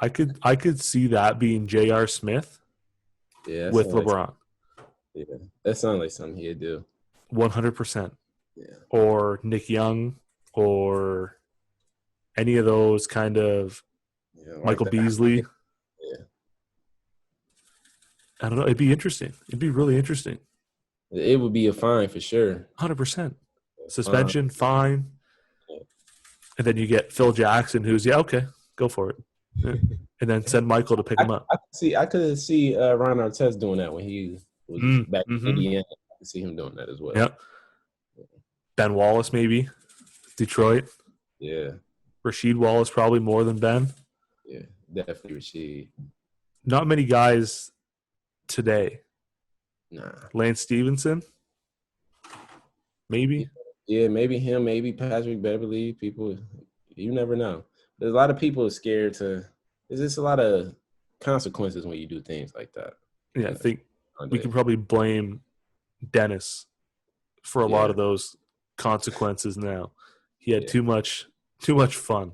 Speaker 1: I could see that being J.R. Smith with LeBron.
Speaker 2: That sounds like something he'd do.
Speaker 1: 100%.
Speaker 2: Yeah.
Speaker 1: Or Nick Young or any of those kind of Michael Beasley.
Speaker 2: Yeah.
Speaker 1: I don't know. It'd be interesting. It'd be really interesting.
Speaker 2: It would be a fine for sure.
Speaker 1: 100%. Suspension, fine. And then you get Phil Jackson, who's, okay, go for it. And then send Michael to pick him up.
Speaker 2: I could see Ron Artest doing that when he was back in Indiana. I could see him doing that as well.
Speaker 1: Yep. Ben Wallace, maybe. Detroit.
Speaker 2: Yeah.
Speaker 1: Rasheed Wallace, probably more than Ben.
Speaker 2: Yeah, definitely Rasheed.
Speaker 1: Not many guys today.
Speaker 2: Nah.
Speaker 1: Lance Stevenson, maybe.
Speaker 2: Yeah, maybe him, maybe Patrick Beverly. People, you never know. There's a lot of people scared to. There's just a lot of consequences when you do things like that.
Speaker 1: Yeah, I think we can probably blame Dennis for a lot of those consequences now. He had too much fun.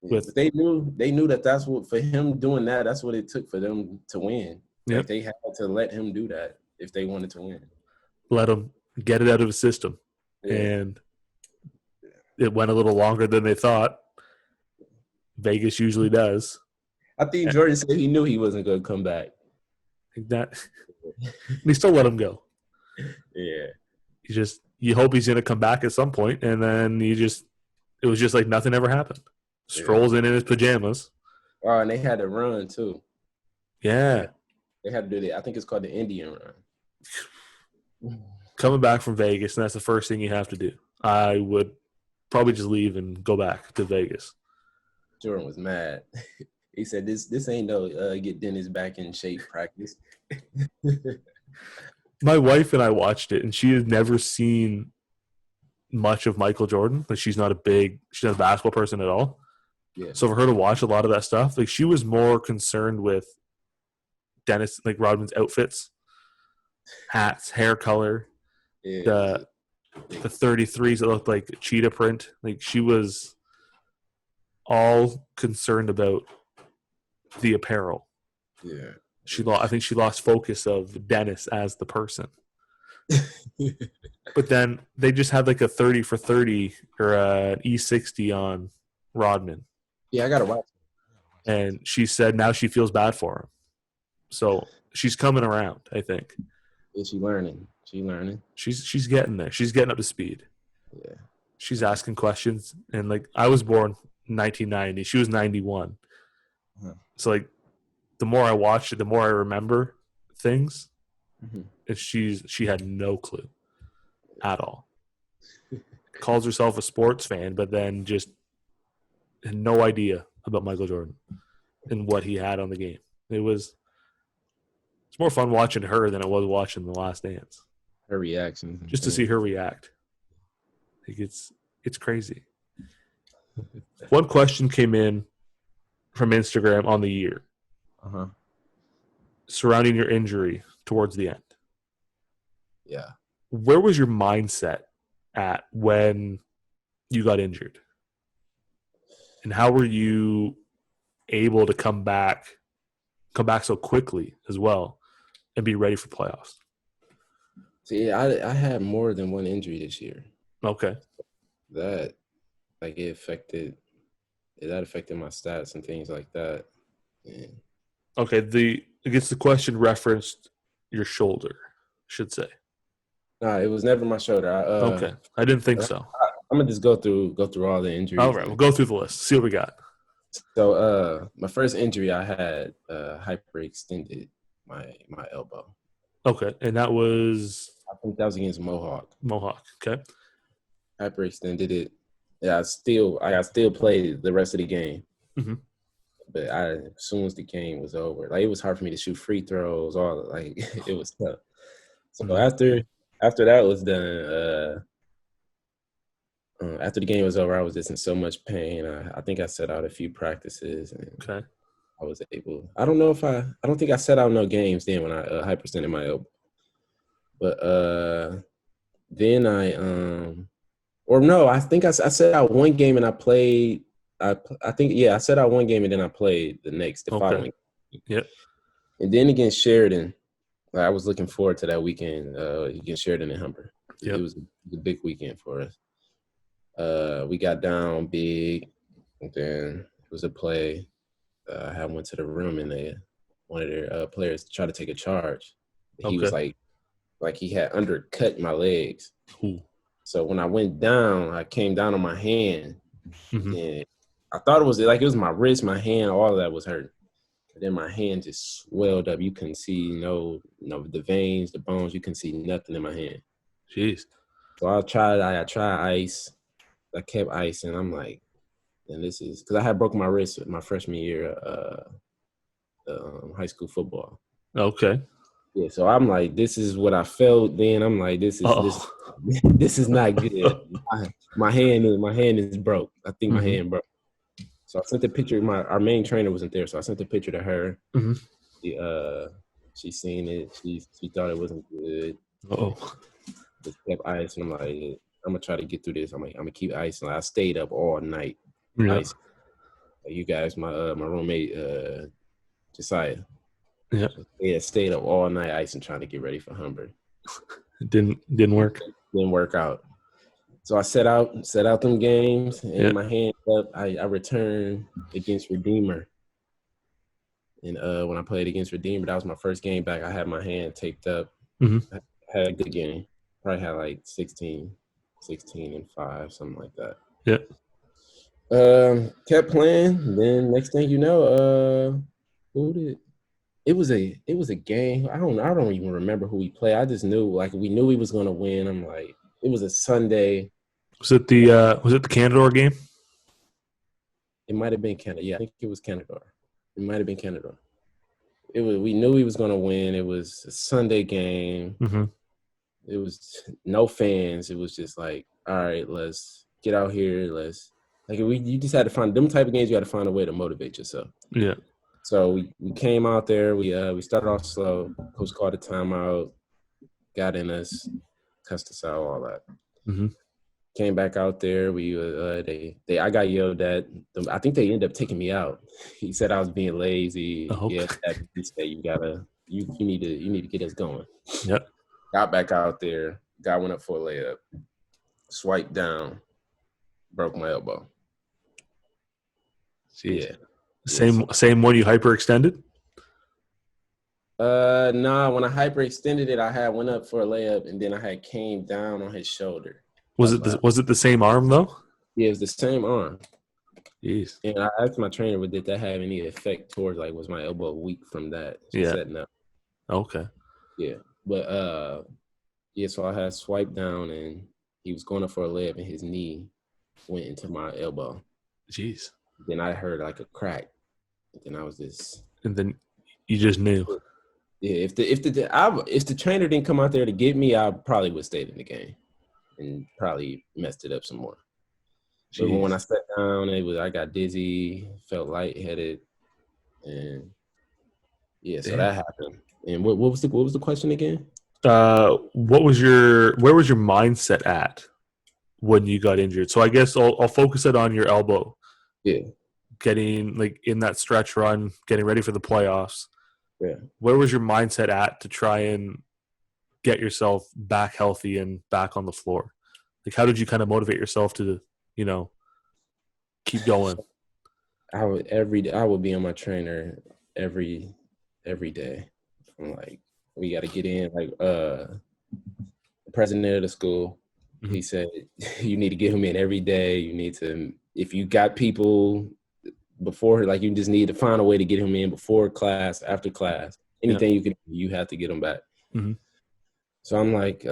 Speaker 1: With
Speaker 2: they knew that's what, for him doing that, that's what it took for them to win. Like they had to let him do that if they wanted to win.
Speaker 1: Let him get it out of his system. Yeah. And it went a little longer than they thought. Vegas usually does.
Speaker 2: I think Jordan said he knew he wasn't going to come back.
Speaker 1: I think that they still let him go.
Speaker 2: Yeah.
Speaker 1: You hope he's going to come back at some point, and then it was just like nothing ever happened. Strolls in his pajamas.
Speaker 2: Oh, and they had to run too.
Speaker 1: Yeah.
Speaker 2: They had to do that. I think it's called the Indian run.
Speaker 1: Coming back from Vegas, and that's the first thing you have to do. I would probably just leave and go back to Vegas.
Speaker 2: Jordan was mad. He said, "This ain't no get Dennis back in shape practice."
Speaker 1: My wife and I watched it, and she had never seen much of Michael Jordan. Like she's not a basketball person at all. Yeah. So for her to watch a lot of that stuff, like she was more concerned with Dennis, like Rodman's outfits, hats, hair color, the 33s that looked like cheetah print. Like she was all concerned about the apparel.
Speaker 2: Yeah.
Speaker 1: I think she lost focus of Dennis as the person. But then they just had like a 30 for 30 or an E60 on Rodman.
Speaker 2: Yeah, I gotta watch it.
Speaker 1: And she said now she feels bad for him. So she's coming around, I think.
Speaker 2: Is she learning?
Speaker 1: She's getting there. She's getting up to speed.
Speaker 2: Yeah.
Speaker 1: She's asking questions. And like I was born 1990. She was 91. Uh-huh. So like the more I watched it, the more I remember things. Mm-hmm. And she had no clue at all. Calls herself a sports fan, but then just had no idea about Michael Jordan and what he had on the game. It's more fun watching her than it was watching The Last Dance.
Speaker 2: Her reaction.
Speaker 1: Just to see her react. I think It's crazy. One question came in from Instagram on the year surrounding your injury towards the end.
Speaker 2: Yeah.
Speaker 1: Where was your mindset at when you got injured? And how were you able to come back so quickly as well and be ready for playoffs?
Speaker 2: See, I had more than one injury this year.
Speaker 1: Okay.
Speaker 2: That affected my stats and things like that. Yeah.
Speaker 1: Okay, I guess the question referenced your shoulder, I should say.
Speaker 2: Nah, it was never my shoulder.
Speaker 1: Okay. I didn't think so.
Speaker 2: I'm gonna just go through all the injuries.
Speaker 1: All right, we'll go through the list. See what we got.
Speaker 2: So my first injury I had hyperextended my elbow.
Speaker 1: Okay. And that was
Speaker 2: I think that was against Mohawk.
Speaker 1: Okay.
Speaker 2: Hyperextended it. Yeah, I still played the rest of the game.
Speaker 1: Mm-hmm.
Speaker 2: But as soon as the game was over, like, it was hard for me to shoot free throws. It was tough. So after that was done, after the game was over, I was just in so much pain. I think I set out a few practices, and
Speaker 1: Okay.
Speaker 2: I was able. I don't think I set out no games then when I hyperextended my elbow. But then I think I set out one game and I played. I set out one game and then I played the following.
Speaker 1: Yep.
Speaker 2: And then against Sheridan, I was looking forward to that weekend against Sheridan and Humber.
Speaker 1: Yep.
Speaker 2: It was a big weekend for us. We got down big, and then it was a play. I went to the room and one of their players tried to take a charge. He was like he had undercut my legs.
Speaker 1: Ooh.
Speaker 2: So when I went down, I came down on my hand,
Speaker 1: Mm-hmm.
Speaker 2: and I thought it was my wrist, my hand, all of that was hurt. And then my hand just swelled up. You couldn't see the veins, the bones. You couldn't see nothing in my hand.
Speaker 1: Jeez.
Speaker 2: So I tried ice. I kept ice, and I'm like, and this is because I had broken my wrist my freshman year high school football.
Speaker 1: Okay.
Speaker 2: Yeah, so I'm like, this is what I felt then. I'm like, this is not good. My hand is broke. I think my hand broke. So I sent the picture. Our main trainer wasn't there, so I sent the picture to her.
Speaker 1: Mm-hmm.
Speaker 2: She seen it. She thought it wasn't good. Just kept ice, and I'm like, I'm gonna try to get through this. I'm gonna keep ice. And I stayed up all night.
Speaker 1: Yeah.
Speaker 2: Ice. You guys, my roommate Josiah. Yeah, stayed up all night icing, trying to get ready for Humber.
Speaker 1: It didn't work.
Speaker 2: Didn't work out. So I set out them games, and my hand up. I returned against Redeemer, and when I played against Redeemer, that was my first game back. I had my hand taped up.
Speaker 1: Mm-hmm.
Speaker 2: I had a good game. Probably had like 16 and 5, something like that.
Speaker 1: Yeah.
Speaker 2: Kept playing. Then next thing you know, it was a game. I don't even remember who we played. I just knew we knew we was gonna win. I'm like, it was a Sunday.
Speaker 1: Was it the Canadore game?
Speaker 2: It might have been Canada. Yeah, I think it was Canadore. It might have been Canadore. We knew we was gonna win. It was a Sunday game.
Speaker 1: Mm-hmm.
Speaker 2: It was no fans. It was just like, all right, let's get out here. You just had to find them type of games. You had to find a way to motivate yourself.
Speaker 1: Yeah.
Speaker 2: So we came out there. We started off slow. Coach called a timeout, got in us, cussed us out, all that.
Speaker 1: Mm-hmm.
Speaker 2: Came back out there. I got yelled at. I think they ended up taking me out. He said I was being lazy.
Speaker 1: Okay.
Speaker 2: He said you need to get us going.
Speaker 1: Yep.
Speaker 2: Got back out there. Guy went up for a layup. Swiped down. Broke my elbow.
Speaker 1: Jeez.
Speaker 2: Yeah.
Speaker 1: Same one you hyperextended?
Speaker 2: Nah, when I hyperextended it, I went up for a layup, and then I came down on his shoulder.
Speaker 1: Was it the same arm though?
Speaker 2: Yeah, it was the same arm.
Speaker 1: Jeez.
Speaker 2: And I asked my trainer, did that have any effect towards was my elbow weak from that? She said no.
Speaker 1: Okay.
Speaker 2: Yeah. But so I had swiped down, and he was going up for a layup, and his knee went into my elbow.
Speaker 1: Jeez.
Speaker 2: Then I heard a crack. And then I was just.
Speaker 1: And then you just knew.
Speaker 2: Yeah, if the trainer didn't come out there to get me, I probably would have stayed in the game and probably messed it up some more. But when I
Speaker 1: Jeez.
Speaker 2: sat down, I got dizzy, felt lightheaded, and yeah, so
Speaker 1: Damn.
Speaker 2: that happened. And what was the question again?
Speaker 1: Where was your mindset at when you got injured? So I guess I'll focus it on your elbow,
Speaker 2: Yeah,
Speaker 1: getting like in that stretch run, getting ready for the playoffs.
Speaker 2: yeah.
Speaker 1: Where was your mindset at to try and get yourself back healthy and back on the floor? Like, how did you kind of motivate yourself to, you know, keep going?
Speaker 2: I would be on my trainer every day. I'm like, we got to get in. Like, the president of the school,
Speaker 1: Mm-hmm.
Speaker 2: he said, you need to get him in every day. You need to, if you got people before, like, you just need to find a way to get him in before class, after class.
Speaker 1: Yeah.
Speaker 2: Anything you have to get him back.
Speaker 1: Mm-hmm.
Speaker 2: So I'm like,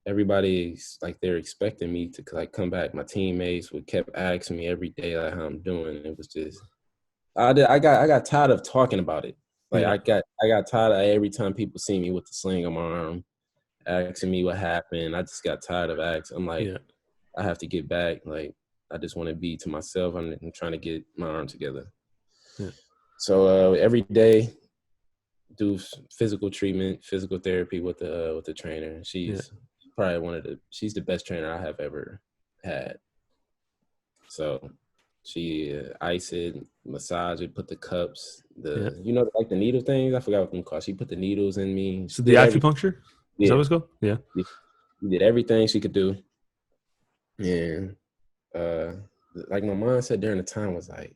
Speaker 2: everybody's like, they're expecting me to like come back. My teammates would kept asking me every day like how I'm doing. It was just, I got tired of talking about it. Like
Speaker 1: Yeah.
Speaker 2: I got tired of every time people see me with the sling on my arm, asking me what happened. I just got tired of asking. I'm like,
Speaker 1: Yeah.
Speaker 2: I have to get back. Like, I just want to be to myself. I'm trying to get my arm together.
Speaker 1: Yeah.
Speaker 2: So every day, do physical treatment, physical therapy with the trainer.
Speaker 1: Yeah.
Speaker 2: She's probably she's the best trainer I have ever had. So she ice it, massage it, put the cups,
Speaker 1: Yeah.
Speaker 2: like the needle things. I forgot what them called. She put the needles in me. She
Speaker 1: So the
Speaker 2: did everything.
Speaker 1: acupuncture, is that
Speaker 2: Yeah,
Speaker 1: what's called? Yeah.
Speaker 2: she did everything she could do. And uh, like my mindset during the time was like,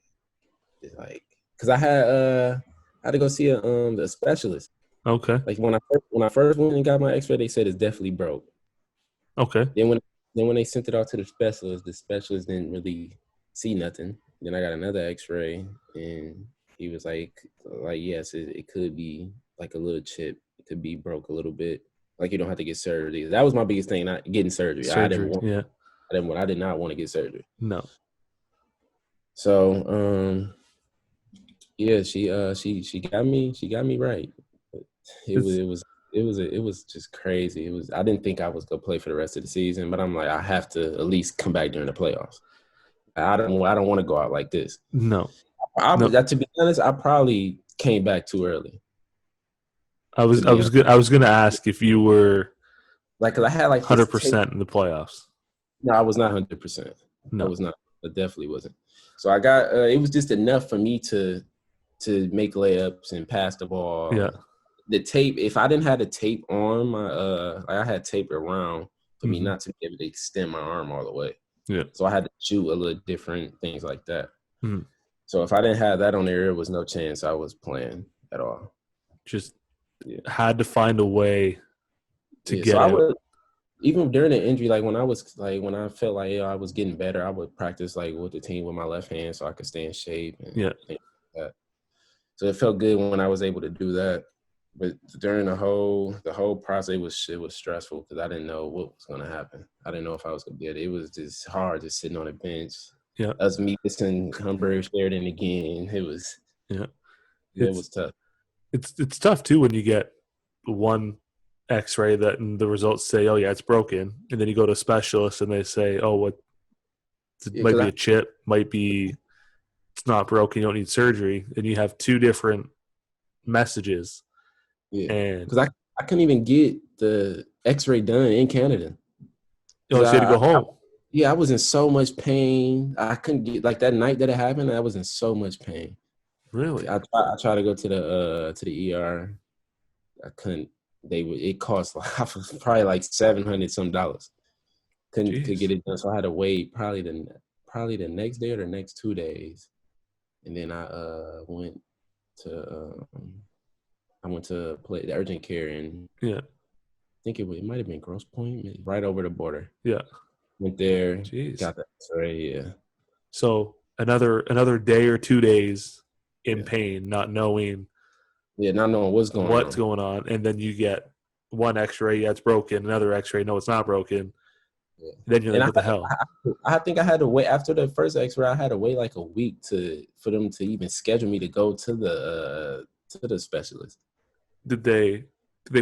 Speaker 2: because I had to go see a specialist.
Speaker 1: Okay.
Speaker 2: Like when I first went and got my X-ray, they said it's definitely broke.
Speaker 1: Okay.
Speaker 2: Then when they sent it off to the specialist didn't really see nothing. Then I got another X-ray, and he was like yes, it could be like a little chip. It could be broke a little bit. Like, you don't have to get surgery. That was my biggest thing, not getting surgery.
Speaker 1: Surgery. Yeah.
Speaker 2: I did not want to get surgery.
Speaker 1: No.
Speaker 2: So yeah, she got me right. It was
Speaker 1: It's
Speaker 2: it was it was just crazy. I didn't think I was gonna play for the rest of the season, but I'm like, I have to at least come back during the playoffs. I don't want to go out like this.
Speaker 1: no. No.
Speaker 2: To be honest, I probably came back too early.
Speaker 1: I
Speaker 2: To
Speaker 1: was I
Speaker 2: be
Speaker 1: was
Speaker 2: honest,
Speaker 1: good. I was gonna ask if you were
Speaker 2: like, 'cause I had like this tape.
Speaker 1: 100% in the playoffs.
Speaker 2: No, I was not 100%. I
Speaker 1: No.
Speaker 2: was not. I definitely wasn't. So I got. It was just enough for me to make layups and pass the
Speaker 1: Yeah.
Speaker 2: ball. The tape, if I didn't have the tape on my I had tape around for me
Speaker 1: Mm-hmm.
Speaker 2: not to be able to extend my arm all the way.
Speaker 1: Yeah.
Speaker 2: So I had to shoot a little different, things like that.
Speaker 1: Mm-hmm.
Speaker 2: So if I didn't have that on there, there was no chance I was playing at all.
Speaker 1: Just
Speaker 2: Yeah.
Speaker 1: had to find a way to
Speaker 2: Yeah. So
Speaker 1: get
Speaker 2: I
Speaker 1: out.
Speaker 2: would, even during the injury, like when I felt like, I was getting better, I would practice like with the team with my left hand so I could stay in shape and
Speaker 1: Yeah.
Speaker 2: things like that. So it felt good when I was able to do that. But during the whole process, it was stressful because I didn't know what was going to happen. I didn't know if I was going to get it. It was just hard just sitting on a bench.
Speaker 1: Yeah.
Speaker 2: Us missing Humber Sheridan again.
Speaker 1: Yeah.
Speaker 2: It
Speaker 1: It's
Speaker 2: was tough.
Speaker 1: it's tough too when you get one X-ray that and the results say, oh yeah, it's broken, and then you go to a specialist and they say, oh, what? It
Speaker 2: Yeah,
Speaker 1: might
Speaker 2: because
Speaker 1: be a chip, might be it's not broken, you don't need surgery, and you have two different messages. And
Speaker 2: I couldn't even get the X-ray done in Canada
Speaker 1: oh,
Speaker 2: because
Speaker 1: so you had to go home.
Speaker 2: I was in so much pain. I couldn't get, like, that night that it happened. I was in so much pain.
Speaker 1: Really?
Speaker 2: I tried to go to the ER. I couldn't. It cost like probably like $700 some. Couldn't could get
Speaker 1: Jeez.
Speaker 2: it done, so I had to wait probably the next day or the next 2 days, and then to I went to play the urgent care, and
Speaker 1: Yeah.
Speaker 2: I think it might have been Grosse Pointe, right over the border.
Speaker 1: Yeah.
Speaker 2: Went there,
Speaker 1: Jeez.
Speaker 2: got that X-ray. Yeah,
Speaker 1: So another day or 2 days in
Speaker 2: yeah,
Speaker 1: pain, not knowing
Speaker 2: yeah. Not knowing what's going
Speaker 1: what's
Speaker 2: on.
Speaker 1: going on, and then you get one X-ray, yeah, it's broken. Another X-ray, no, it's not broken.
Speaker 2: Yeah.
Speaker 1: Then you're
Speaker 2: And
Speaker 1: like, what the hell?
Speaker 2: I think I had to wait after the first X-ray. I had to wait like a week for them to even schedule me to go to the specialist.
Speaker 1: Did they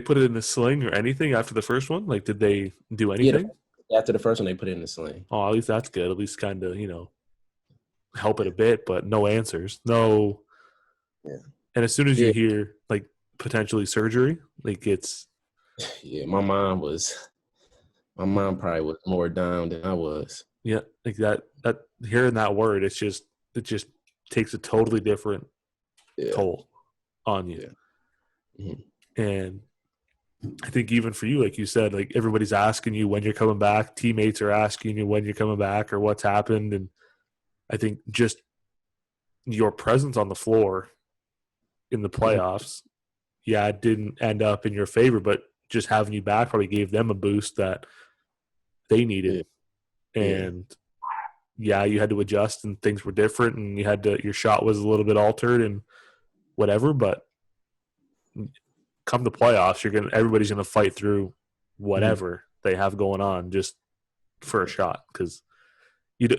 Speaker 1: put it in a sling or anything after the first one? Like, did they do
Speaker 2: Yeah,
Speaker 1: anything?
Speaker 2: After the first one, they put it in the sling.
Speaker 1: Oh, at least that's good. At least kind of, help it a bit, but no answers. No.
Speaker 2: Yeah.
Speaker 1: And as soon as you
Speaker 2: Yeah.
Speaker 1: hear like potentially surgery, like it's
Speaker 2: Yeah. My mom probably was more down than I was.
Speaker 1: yeah, like that hearing that word, it just takes a totally different toll on you.
Speaker 2: Yeah. Mm-hmm.
Speaker 1: And I think even for you, like you said, like everybody's asking you when you're coming back, teammates are asking you when you're coming back or what's happened. And I think just your presence on the floor in the playoffs, it didn't end up in your favor, but just having you back probably gave them a boost that they needed.
Speaker 2: Yeah.
Speaker 1: And you had to adjust and things were different and your shot was a little bit altered and whatever, but come the playoffs, everybody's gonna fight through whatever they have going on just for a shot because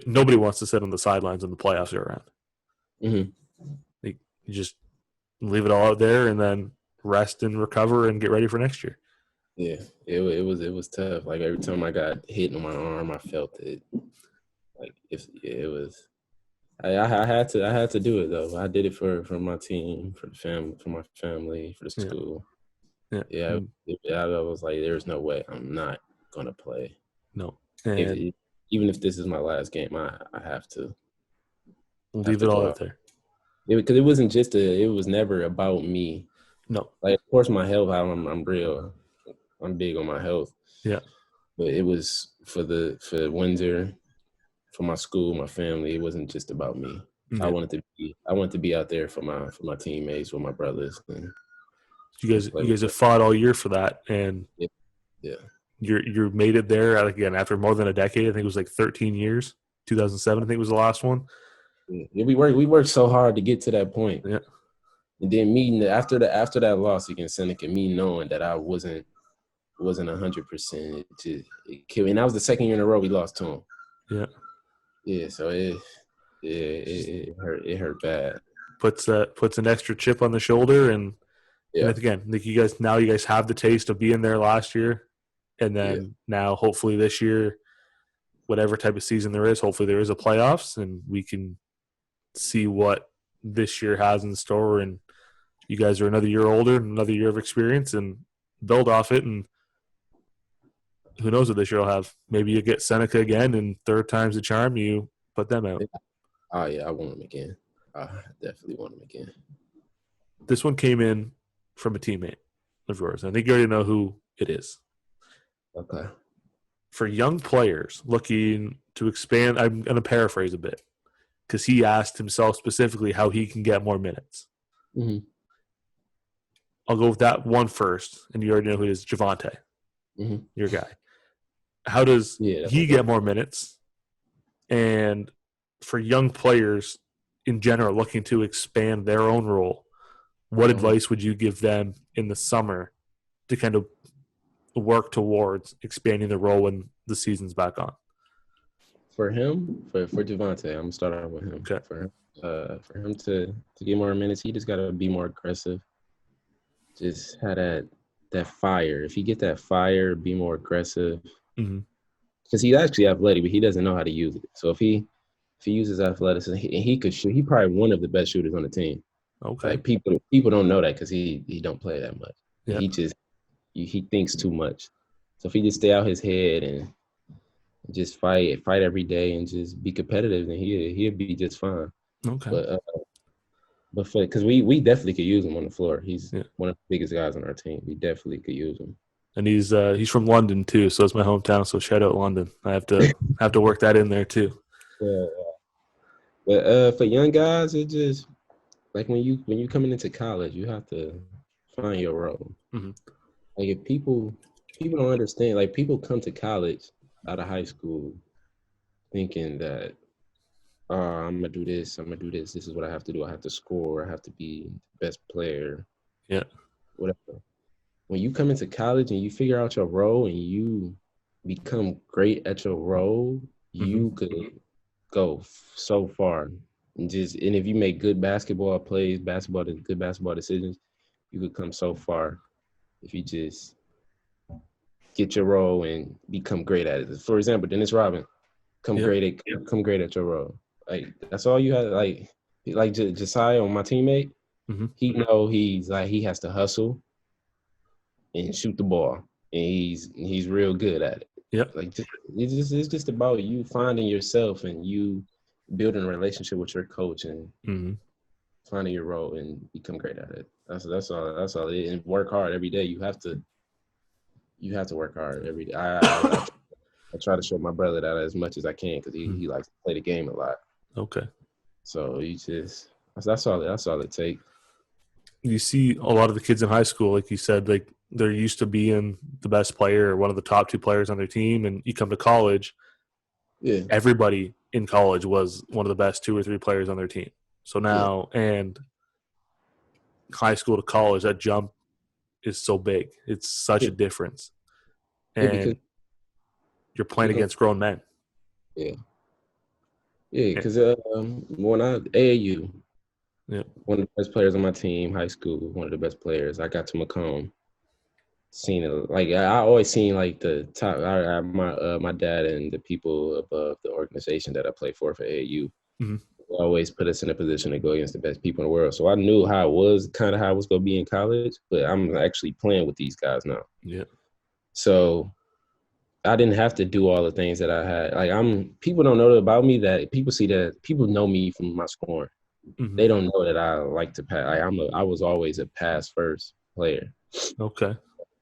Speaker 1: nobody wants to sit on the sidelines when the playoffs are around.
Speaker 2: Mm-hmm.
Speaker 1: You just leave it all out there and then rest and recover and get ready for next year.
Speaker 2: Yeah, it was tough. Like every time I got hit on my arm, I felt it. Like it was. I had to do it though. I did it for my team, for the family, for my family, for the school. Yeah. I was like, there's no way I'm not gonna play.
Speaker 1: No,
Speaker 2: even if this is my last game, I have to
Speaker 1: leave it all out there.
Speaker 2: Because it wasn't it was never about me.
Speaker 1: No,
Speaker 2: like of course my health. I'm big on my health.
Speaker 1: Yeah,
Speaker 2: but it was for Windsor, for my school, my family. It wasn't just about me. Yeah. I wanted to be out there for my teammates, for my brothers. And
Speaker 1: you guys have fought all year for that, and you made it there again after more than a decade. I think it was like 13 years. 2007, I think was the last one.
Speaker 2: Yeah, we worked so hard to get to that point.
Speaker 1: Yeah,
Speaker 2: and then meeting after that loss against Seneca, me knowing that I wasn't 100%. It killed me. And that was the second year in a row we lost to him.
Speaker 1: Yeah.
Speaker 2: Yeah. So it hurt. It hurt bad.
Speaker 1: Puts an extra chip on the shoulder, and again, like you guys have the taste of being there last year, and then now hopefully this year, whatever type of season there is, hopefully there is a playoffs, and we can see what this year has in store. And you guys are another year older, another year of experience, and build off it. And who knows what this year will have? Maybe you get Seneca again, and third time's the charm. You put them out.
Speaker 2: Oh yeah, I want them again. I definitely want them again.
Speaker 1: This one came in from a teammate of yours. I think you already know who it is.
Speaker 2: Okay.
Speaker 1: For young players looking to expand, I'm going to paraphrase a bit because he asked himself specifically how he can get more minutes.
Speaker 2: Mm-hmm.
Speaker 1: I'll go with that one first, and you already know who it is, Javante, your guy. How does he get more minutes? And for young players in general looking to expand their own role, what advice would you give them in the summer to kind of work towards expanding the role when the season's back on?
Speaker 2: For him, for Javante, I'm gonna start out with him.
Speaker 1: Okay.
Speaker 2: For him to get more minutes, he just gotta be more aggressive. Just have that fire. If he get that fire, be more aggressive. Because he's actually athletic, but he doesn't know how to use it. So if he uses athleticism, he could shoot. He's probably one of the best shooters on the team.
Speaker 1: Okay.
Speaker 2: Like people don't know that because he don't play that much.
Speaker 1: Yeah.
Speaker 2: He thinks too much. So if he just stay out his head and just fight every day and just be competitive, then he'll be just fine.
Speaker 1: Okay.
Speaker 2: But because we definitely could use him on the floor. He's one of the biggest guys on our team. We definitely could use him.
Speaker 1: And he's from London too, so it's my hometown. So shout out London. I have to work that in there too.
Speaker 2: Yeah. But for young guys, it just like when you coming into college, you have to find your role.
Speaker 1: Mm-hmm.
Speaker 2: Like if people don't understand, like people come to college out of high school thinking that I'm gonna do this, this is what I have to do. I have to score, I have to be the best player.
Speaker 1: Yeah.
Speaker 2: Whatever. When you come into college and you figure out your role and you become great at your role, you could go so far. And if you make good basketball plays, good basketball decisions, you could come so far if you just get your role and become great at it. For example, Dennis Rodman, come great at your role. Like that's all you have. Like Josiah, my teammate, he know he has to hustle and shoot the ball, and he's real good at it.
Speaker 1: Yep.
Speaker 2: Like it's just about you finding yourself and you building a relationship with your coach and finding your role and become great at it. That's all. And work hard every day. You have to work hard every day. I try to show my brother that as much as I can because he likes to play the game a lot.
Speaker 1: Okay.
Speaker 2: So that's all it takes.
Speaker 1: You see a lot of the kids in high school, like you said, like they're used to being the best player or one of the top 2 players on their team, and you come to college, everybody in college was one of the best 2 or 3 players on their team. So now, and high school to college, that jump is so big. It's such a difference. And you're playing against grown men.
Speaker 2: Yeah. Yeah, because when I AAU, one of the best players on my team, high school, one of the best players. I got to Macomb. Seen it like I always seen like the top. My dad and the people above the organization that I play for AAU always put us in a position to go against the best people in the world. So I knew how it was going to be in college, but I'm actually playing with these guys now.
Speaker 1: Yeah.
Speaker 2: So I didn't have to do all the things that I had. Like people don't know about me that people know me from my scoring. They don't know that I like to pass. I was always a pass first player.
Speaker 1: Okay.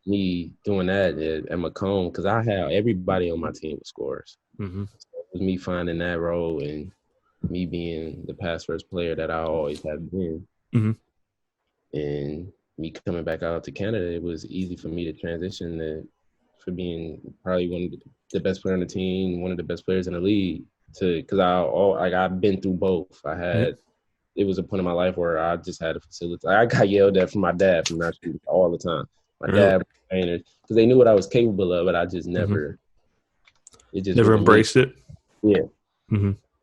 Speaker 2: Me doing that at Macomb because I had everybody on my team with scorers. So it was me finding that role and me being the pass first player that I always have been. And me coming back out to Canada, it was easy for me to transition for being probably one of the best player on the team, one of the best players in the league. Because I've been through both. It was a point in my life where I just had a facility. I got yelled at from my dad from not shooting all the time. My dad, because they knew what I was capable of, but I just never. It just
Speaker 1: never embraced it.
Speaker 2: Yeah.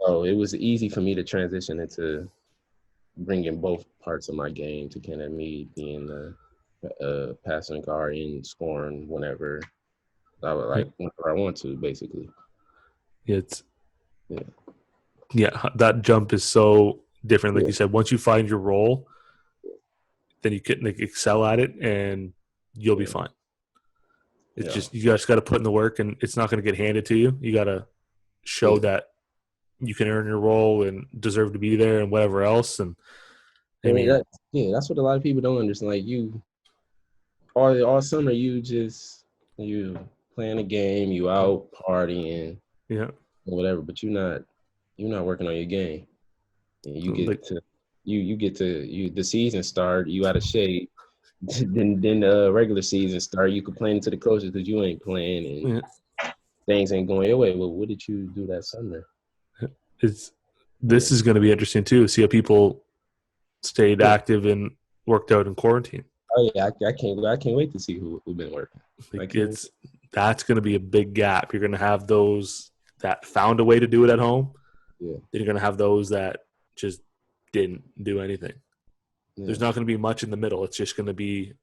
Speaker 2: So it was easy for me to transition into bringing both parts of my game to Canada. Me being the passing guard and scoring whenever whenever I want to, basically.
Speaker 1: That jump is so different. Like you said, once you find your role, then you can excel at it, and you'll be fine. It's just you guys got to put in the work, and it's not going to get handed to you. You got to show that you can earn your role and deserve to be there, and whatever else. And
Speaker 2: that's what a lot of people don't understand. Like all summer, you playing a game, you out partying, whatever, but you're not working on your game. And you get to the season start, you out of shape. then the regular season start, you complaining to the coaches because you ain't playing and things ain't going your way. Well, what did you do that summer?
Speaker 1: This is going to be interesting too. See how people stayed active and worked out in quarantine.
Speaker 2: Oh yeah, I can't wait to see who been working.
Speaker 1: That's going to be a big gap. You're going to have those that found a way to do it at home. Yeah. Then you're going to have those that just didn't do anything. Yeah. There's not going to be much in the middle. It's just going to be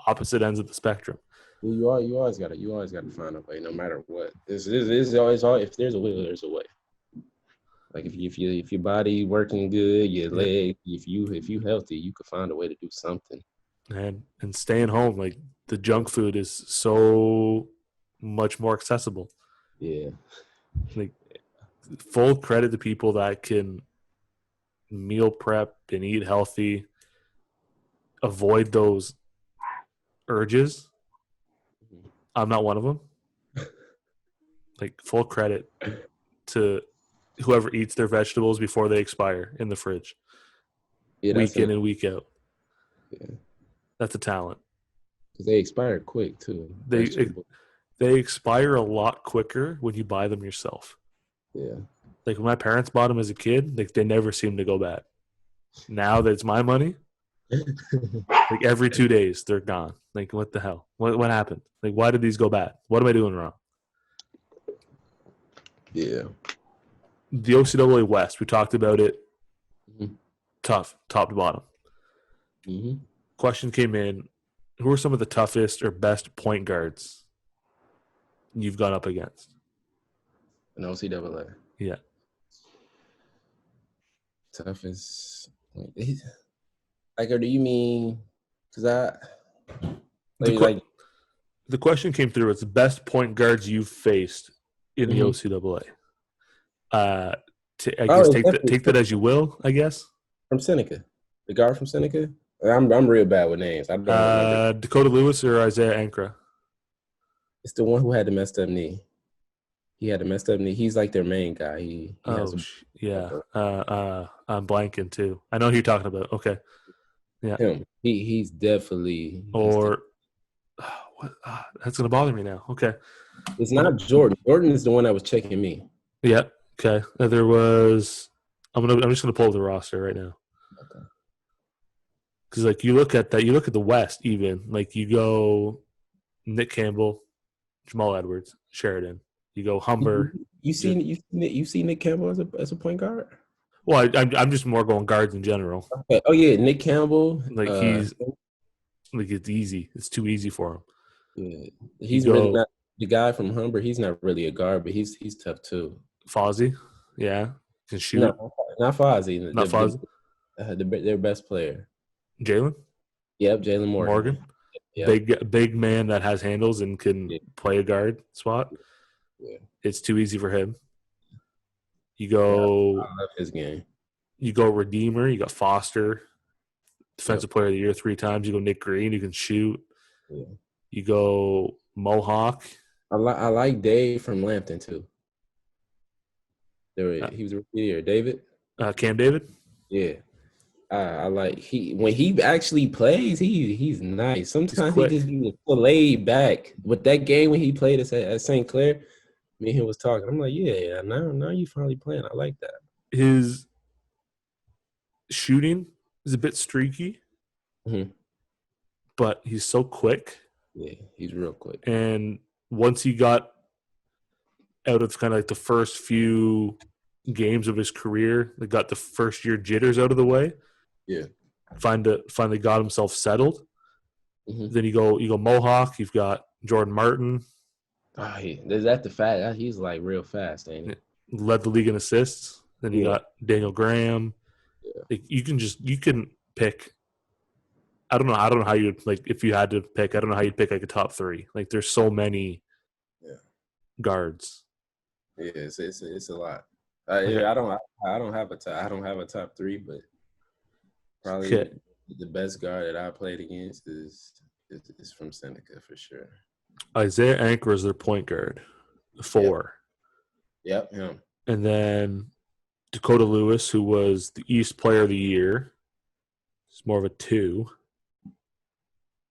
Speaker 1: opposite ends of the spectrum.
Speaker 2: Well, you always got to find a way, no matter what. This is always if there's a will, there's a way. Like if your body working good, your leg, if you healthy, you could find a way to do something.
Speaker 1: And staying home, like the junk food is so much more accessible.
Speaker 2: Yeah.
Speaker 1: Like full credit to people that can meal prep and eat healthy, avoid those urges. I'm not one of them. Like full credit to whoever eats their vegetables before they expire in the fridge. Week in and week out. Yeah. That's a talent.
Speaker 2: Because they expire quick too.
Speaker 1: They expire a lot quicker when you buy them yourself.
Speaker 2: Yeah.
Speaker 1: Like when my parents bought them as a kid, like they never seemed to go bad. Now that it's my money, like every 2 days they're gone. Like what the hell? What happened? Like why did these go bad? What am I doing wrong?
Speaker 2: Yeah.
Speaker 1: The OCAA West, we talked about it. Tough, top to bottom. Question came in: who are some of the toughest or best point guards you've gone up against?
Speaker 2: An OCAA.
Speaker 1: Yeah.
Speaker 2: Toughest. Like, or do you mean? Because
Speaker 1: The question came through. It's the best point guards you've faced in the OCAA. I guess take that as you will. I guess
Speaker 2: from Seneca, the guard from Seneca. I'm real bad with names. I don't remember.
Speaker 1: Dakota Lewis or Isaiah Ankara?
Speaker 2: It's the one who had the messed up knee. He had a messed up knee. He's like their main guy. He has
Speaker 1: yeah. I'm blanking too. I know who you're talking about. Okay. Yeah.
Speaker 2: Him. He's definitely.
Speaker 1: Or what? That's gonna bother me now. Okay.
Speaker 2: It's not Jordan. Jordan is the one that was checking me.
Speaker 1: Yeah. Okay. There was. I'm just gonna pull the roster right now.
Speaker 2: Okay.
Speaker 1: Because like you look at the West even, like you go Nick Campbell, Jamal Edwards, Sheridan. You go Humber.
Speaker 2: You see Nick Campbell as a point guard?
Speaker 1: Well, I'm just more going guards in general.
Speaker 2: Okay. Oh yeah, Nick Campbell.
Speaker 1: Like he's like it's easy. It's too easy for him.
Speaker 2: Yeah. He's really not the guy from Humber. He's not really a guard, but he's tough too.
Speaker 1: Fozzie, yeah, can shoot.
Speaker 2: No, not Fozzie.
Speaker 1: Not Fozzie.
Speaker 2: Their best player.
Speaker 1: Jalen?
Speaker 2: Yep, Jalen Morgan.
Speaker 1: Yep. Big man that has handles and can play a guard spot.
Speaker 2: Yeah.
Speaker 1: It's too easy for him. You go.
Speaker 2: I love his game.
Speaker 1: You go Redeemer. You got Foster, Defensive Player of the Year 3 times. You go Nick Green. You can shoot.
Speaker 2: Yeah.
Speaker 1: You go Mohawk.
Speaker 2: I like Dave from Lambton too. He was a rookie year. David.
Speaker 1: Cam David.
Speaker 2: Yeah. I like when he actually plays, he's nice. Sometimes he just be laid back. With that game when he played at St. Clair, me and him was talking. I'm like, yeah, now you finally playing. I like that.
Speaker 1: His shooting is a bit streaky, but he's so quick.
Speaker 2: Yeah, he's real quick.
Speaker 1: And once he got out of kind of like the first few games of his career, they got the first year jitters out of the way.
Speaker 2: Yeah,
Speaker 1: finally got himself settled. Then you go Mohawk. You've got Jordan Martin.
Speaker 2: Oh, is that the fact? He's like real fast, ain't he?
Speaker 1: Led the league in assists. Then you got Daniel Graham. Yeah. Like you can pick. I don't know how you'd like if you had to pick. I don't know how you'd pick like a top 3. Like there's so many guards.
Speaker 2: Yeah, it's a lot. I don't have a top 3, but probably the best guard that I played against is from Seneca for sure.
Speaker 1: Isaiah Ankara is their point guard, 4.
Speaker 2: Yep, him.
Speaker 1: And then Dakota Lewis, who was the East Player of the Year, is more of a 2.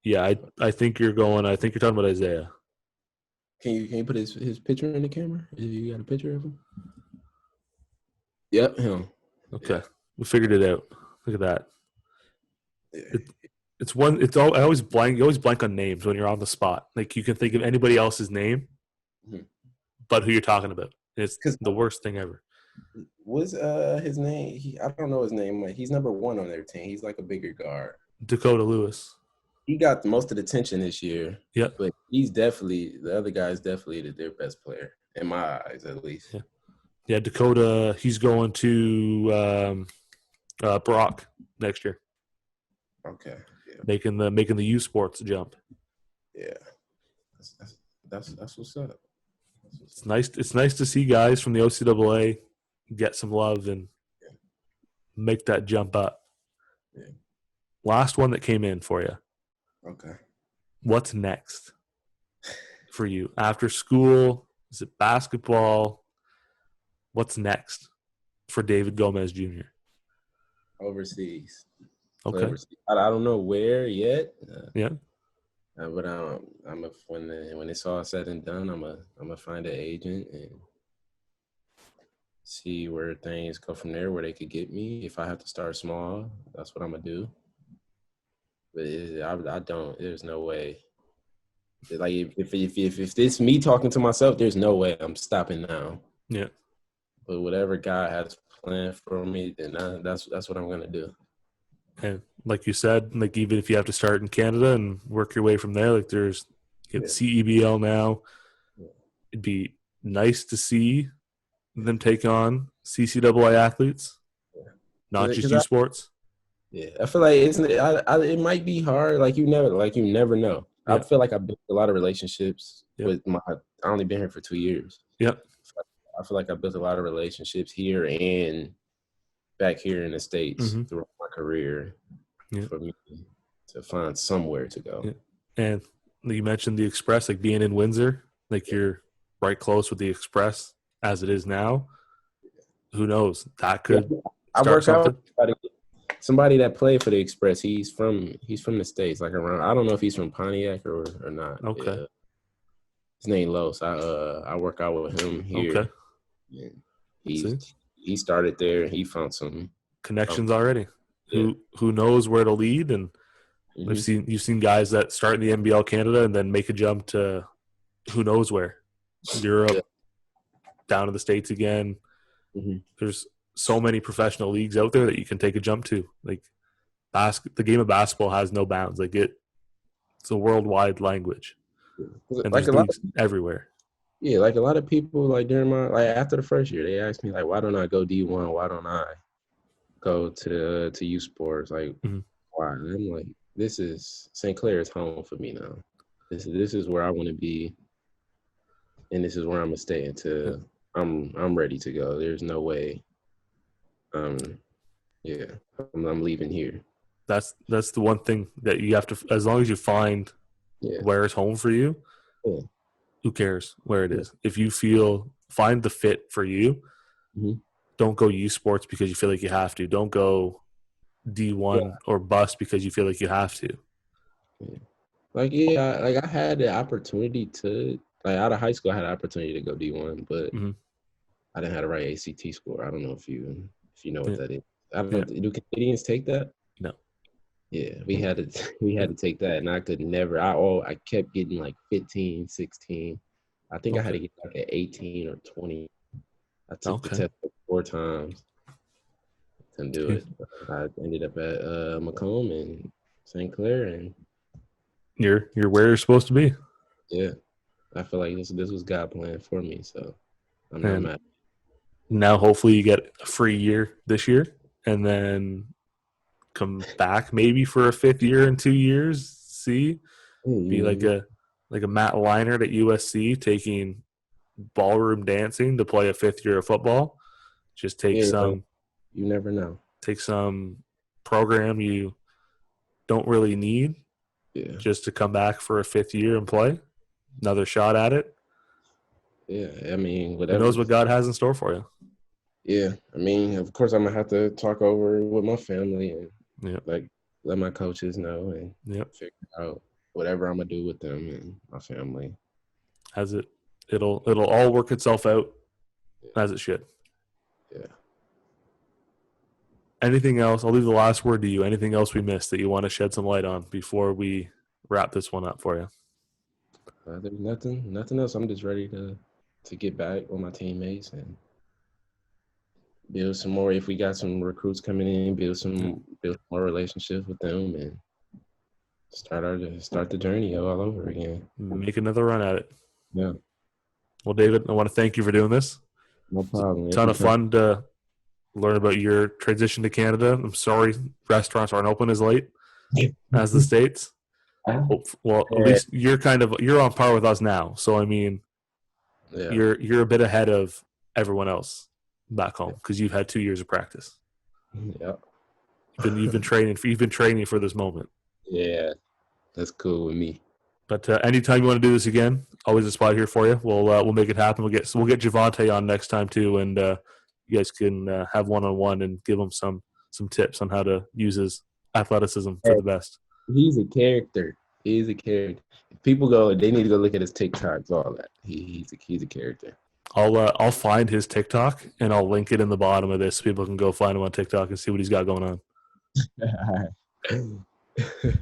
Speaker 1: Yeah, I think you're talking about Isaiah.
Speaker 2: Can you put his picture in the camera? You got a picture of him? Yep, him.
Speaker 1: Okay, we figured it out. Look at that. I always blank. You always blank on names when you're on the spot. Like you can think of anybody else's name, but who you're talking about. It's the worst thing ever.
Speaker 2: What's his name? I don't know his name. He's number 1 on their team. He's like a bigger guard.
Speaker 1: Dakota Lewis.
Speaker 2: He got most of the attention this year.
Speaker 1: Yeah,
Speaker 2: but the other guy's definitely their best player in my eyes, at least.
Speaker 1: Yeah. Dakota. He's going to Brock next year.
Speaker 2: Okay. Yeah.
Speaker 1: Making the U Sports jump.
Speaker 2: Yeah. That's what's up.
Speaker 1: It's nice to see guys from the OCAA get some love and make that jump up.
Speaker 2: Yeah.
Speaker 1: Last one that came in for you.
Speaker 2: Okay.
Speaker 1: What's next for you after school? Is it basketball? What's next for David Gomez Jr.?
Speaker 2: Overseas.
Speaker 1: Okay.
Speaker 2: Overseas. I don't know where yet. But when it's all said and done, I'm gonna find an agent and see where things go from there, where they could get me. If I have to start small, that's what I'm gonna do. But I don't. There's no way. Like if it's me talking to myself, there's no way I'm stopping now.
Speaker 1: Yeah.
Speaker 2: But whatever God has planned for me, then that's what I'm gonna do.
Speaker 1: And like you said, like even if you have to start in Canada and work your way from there, like there's CEBL now. it'd be nice to see them take on CCAA athletes, not just U Sports.
Speaker 2: Yeah, I feel like it might be hard. Like you never know.
Speaker 1: Yeah.
Speaker 2: I feel like I built a lot of relationships
Speaker 1: Yep.
Speaker 2: with I only been here for 2 years.
Speaker 1: Yep.
Speaker 2: I feel like I built a lot of relationships here and back here in the States throughout my career for me to find somewhere to go.
Speaker 1: Yeah. And you mentioned the Express, like being in Windsor, like you're right close with the Express as it is now. Who knows? That could start something.
Speaker 2: Somebody that played for the Express, he's from the States, like around. I don't know if he's from Pontiac or not.
Speaker 1: Okay.
Speaker 2: Yeah. His name Los. I work out with him here.
Speaker 1: Okay.
Speaker 2: And he started there. He found some
Speaker 1: connections already. Yeah. Who knows where to lead? And you've seen guys that start in the NBL Canada and then make a jump to who knows where, Europe, down to the States again. There's so many professional leagues out there that you can take a jump to. Like the game of basketball has no bounds. Like it's a worldwide language, and there's leagues everywhere.
Speaker 2: Yeah, like a lot of people, like during after the first year, they asked me like, why don't I go D1? Why don't I go to U Sports? Like, why? And I'm like, this is St. Clair is home for me now. This is where I want to be, and this is where I'm gonna stay until I'm ready to go. There's no way. I'm leaving here.
Speaker 1: That's the one thing that you have to, as long as you find where it's home for you, who cares where it is? If you find the fit for you, don't go U Sports because you feel like you have to. Don't go D1 or bust because you feel like you have to.
Speaker 2: I had the opportunity to, out of high school, I had the opportunity to go D1, but I didn't have the right ACT score. I don't know if you know what that is. I don't know. Do Canadians take that?
Speaker 1: No.
Speaker 2: Yeah, we had to take that, and I could never. I kept getting like 15, 16. I think I had to get like an 18 or 20. I took the test 4 times. Couldn't do it. I ended up at Macomb and St. Clair, and
Speaker 1: you're where you're supposed to be.
Speaker 2: Yeah, I feel like this was God planned for me, so I'm not mad.
Speaker 1: Now, hopefully, you get a free year this year, and then come back maybe for a 5th year in 2 years. Be like a Matt Leinart at USC taking ballroom dancing to play a 5th year of football. Just take some.
Speaker 2: You never know.
Speaker 1: Take some program you don't really need, just to come back for a 5th year and play. Another shot at it.
Speaker 2: Yeah, I mean, whatever.
Speaker 1: Who knows what God has in store for you?
Speaker 2: Yeah, I mean, of course, I'm gonna have to talk over with my family and let my coaches know and figure out whatever I'm gonna do with them and my family.
Speaker 1: It'll all work itself out as it should.
Speaker 2: Yeah.
Speaker 1: Anything else? I'll leave the last word to you. Anything else we missed that you want to shed some light on before we wrap this one up for you?
Speaker 2: There's nothing else. I'm just ready to get back with my teammates and build some more. If we got some recruits coming in, build more relationships with them and start the journey all over again.
Speaker 1: Make another run at it.
Speaker 2: Yeah.
Speaker 1: Well, David, I want to thank you for doing this.
Speaker 2: No problem.
Speaker 1: It's a ton of fun to learn about your transition to Canada. I'm sorry restaurants aren't open as late as the States. Well, at least you're on par with us now. So I mean, you're a bit ahead of everyone else back home because you've had 2 years of practice.
Speaker 2: Yeah,
Speaker 1: you've been training for this moment.
Speaker 2: Yeah, that's cool with me.
Speaker 1: But anytime you want to do this again, always a spot here for you. We'll make it happen. We'll get Javante on next time too, and you guys can have one-on-one and give him some tips on how to use his athleticism for the best.
Speaker 2: He's a character. People they need to go look at his TikToks, all that. He's a character.
Speaker 1: I'll find his TikTok and I'll link it in the bottom of this so people can go find him on TikTok and see what he's got going on.
Speaker 2: All right.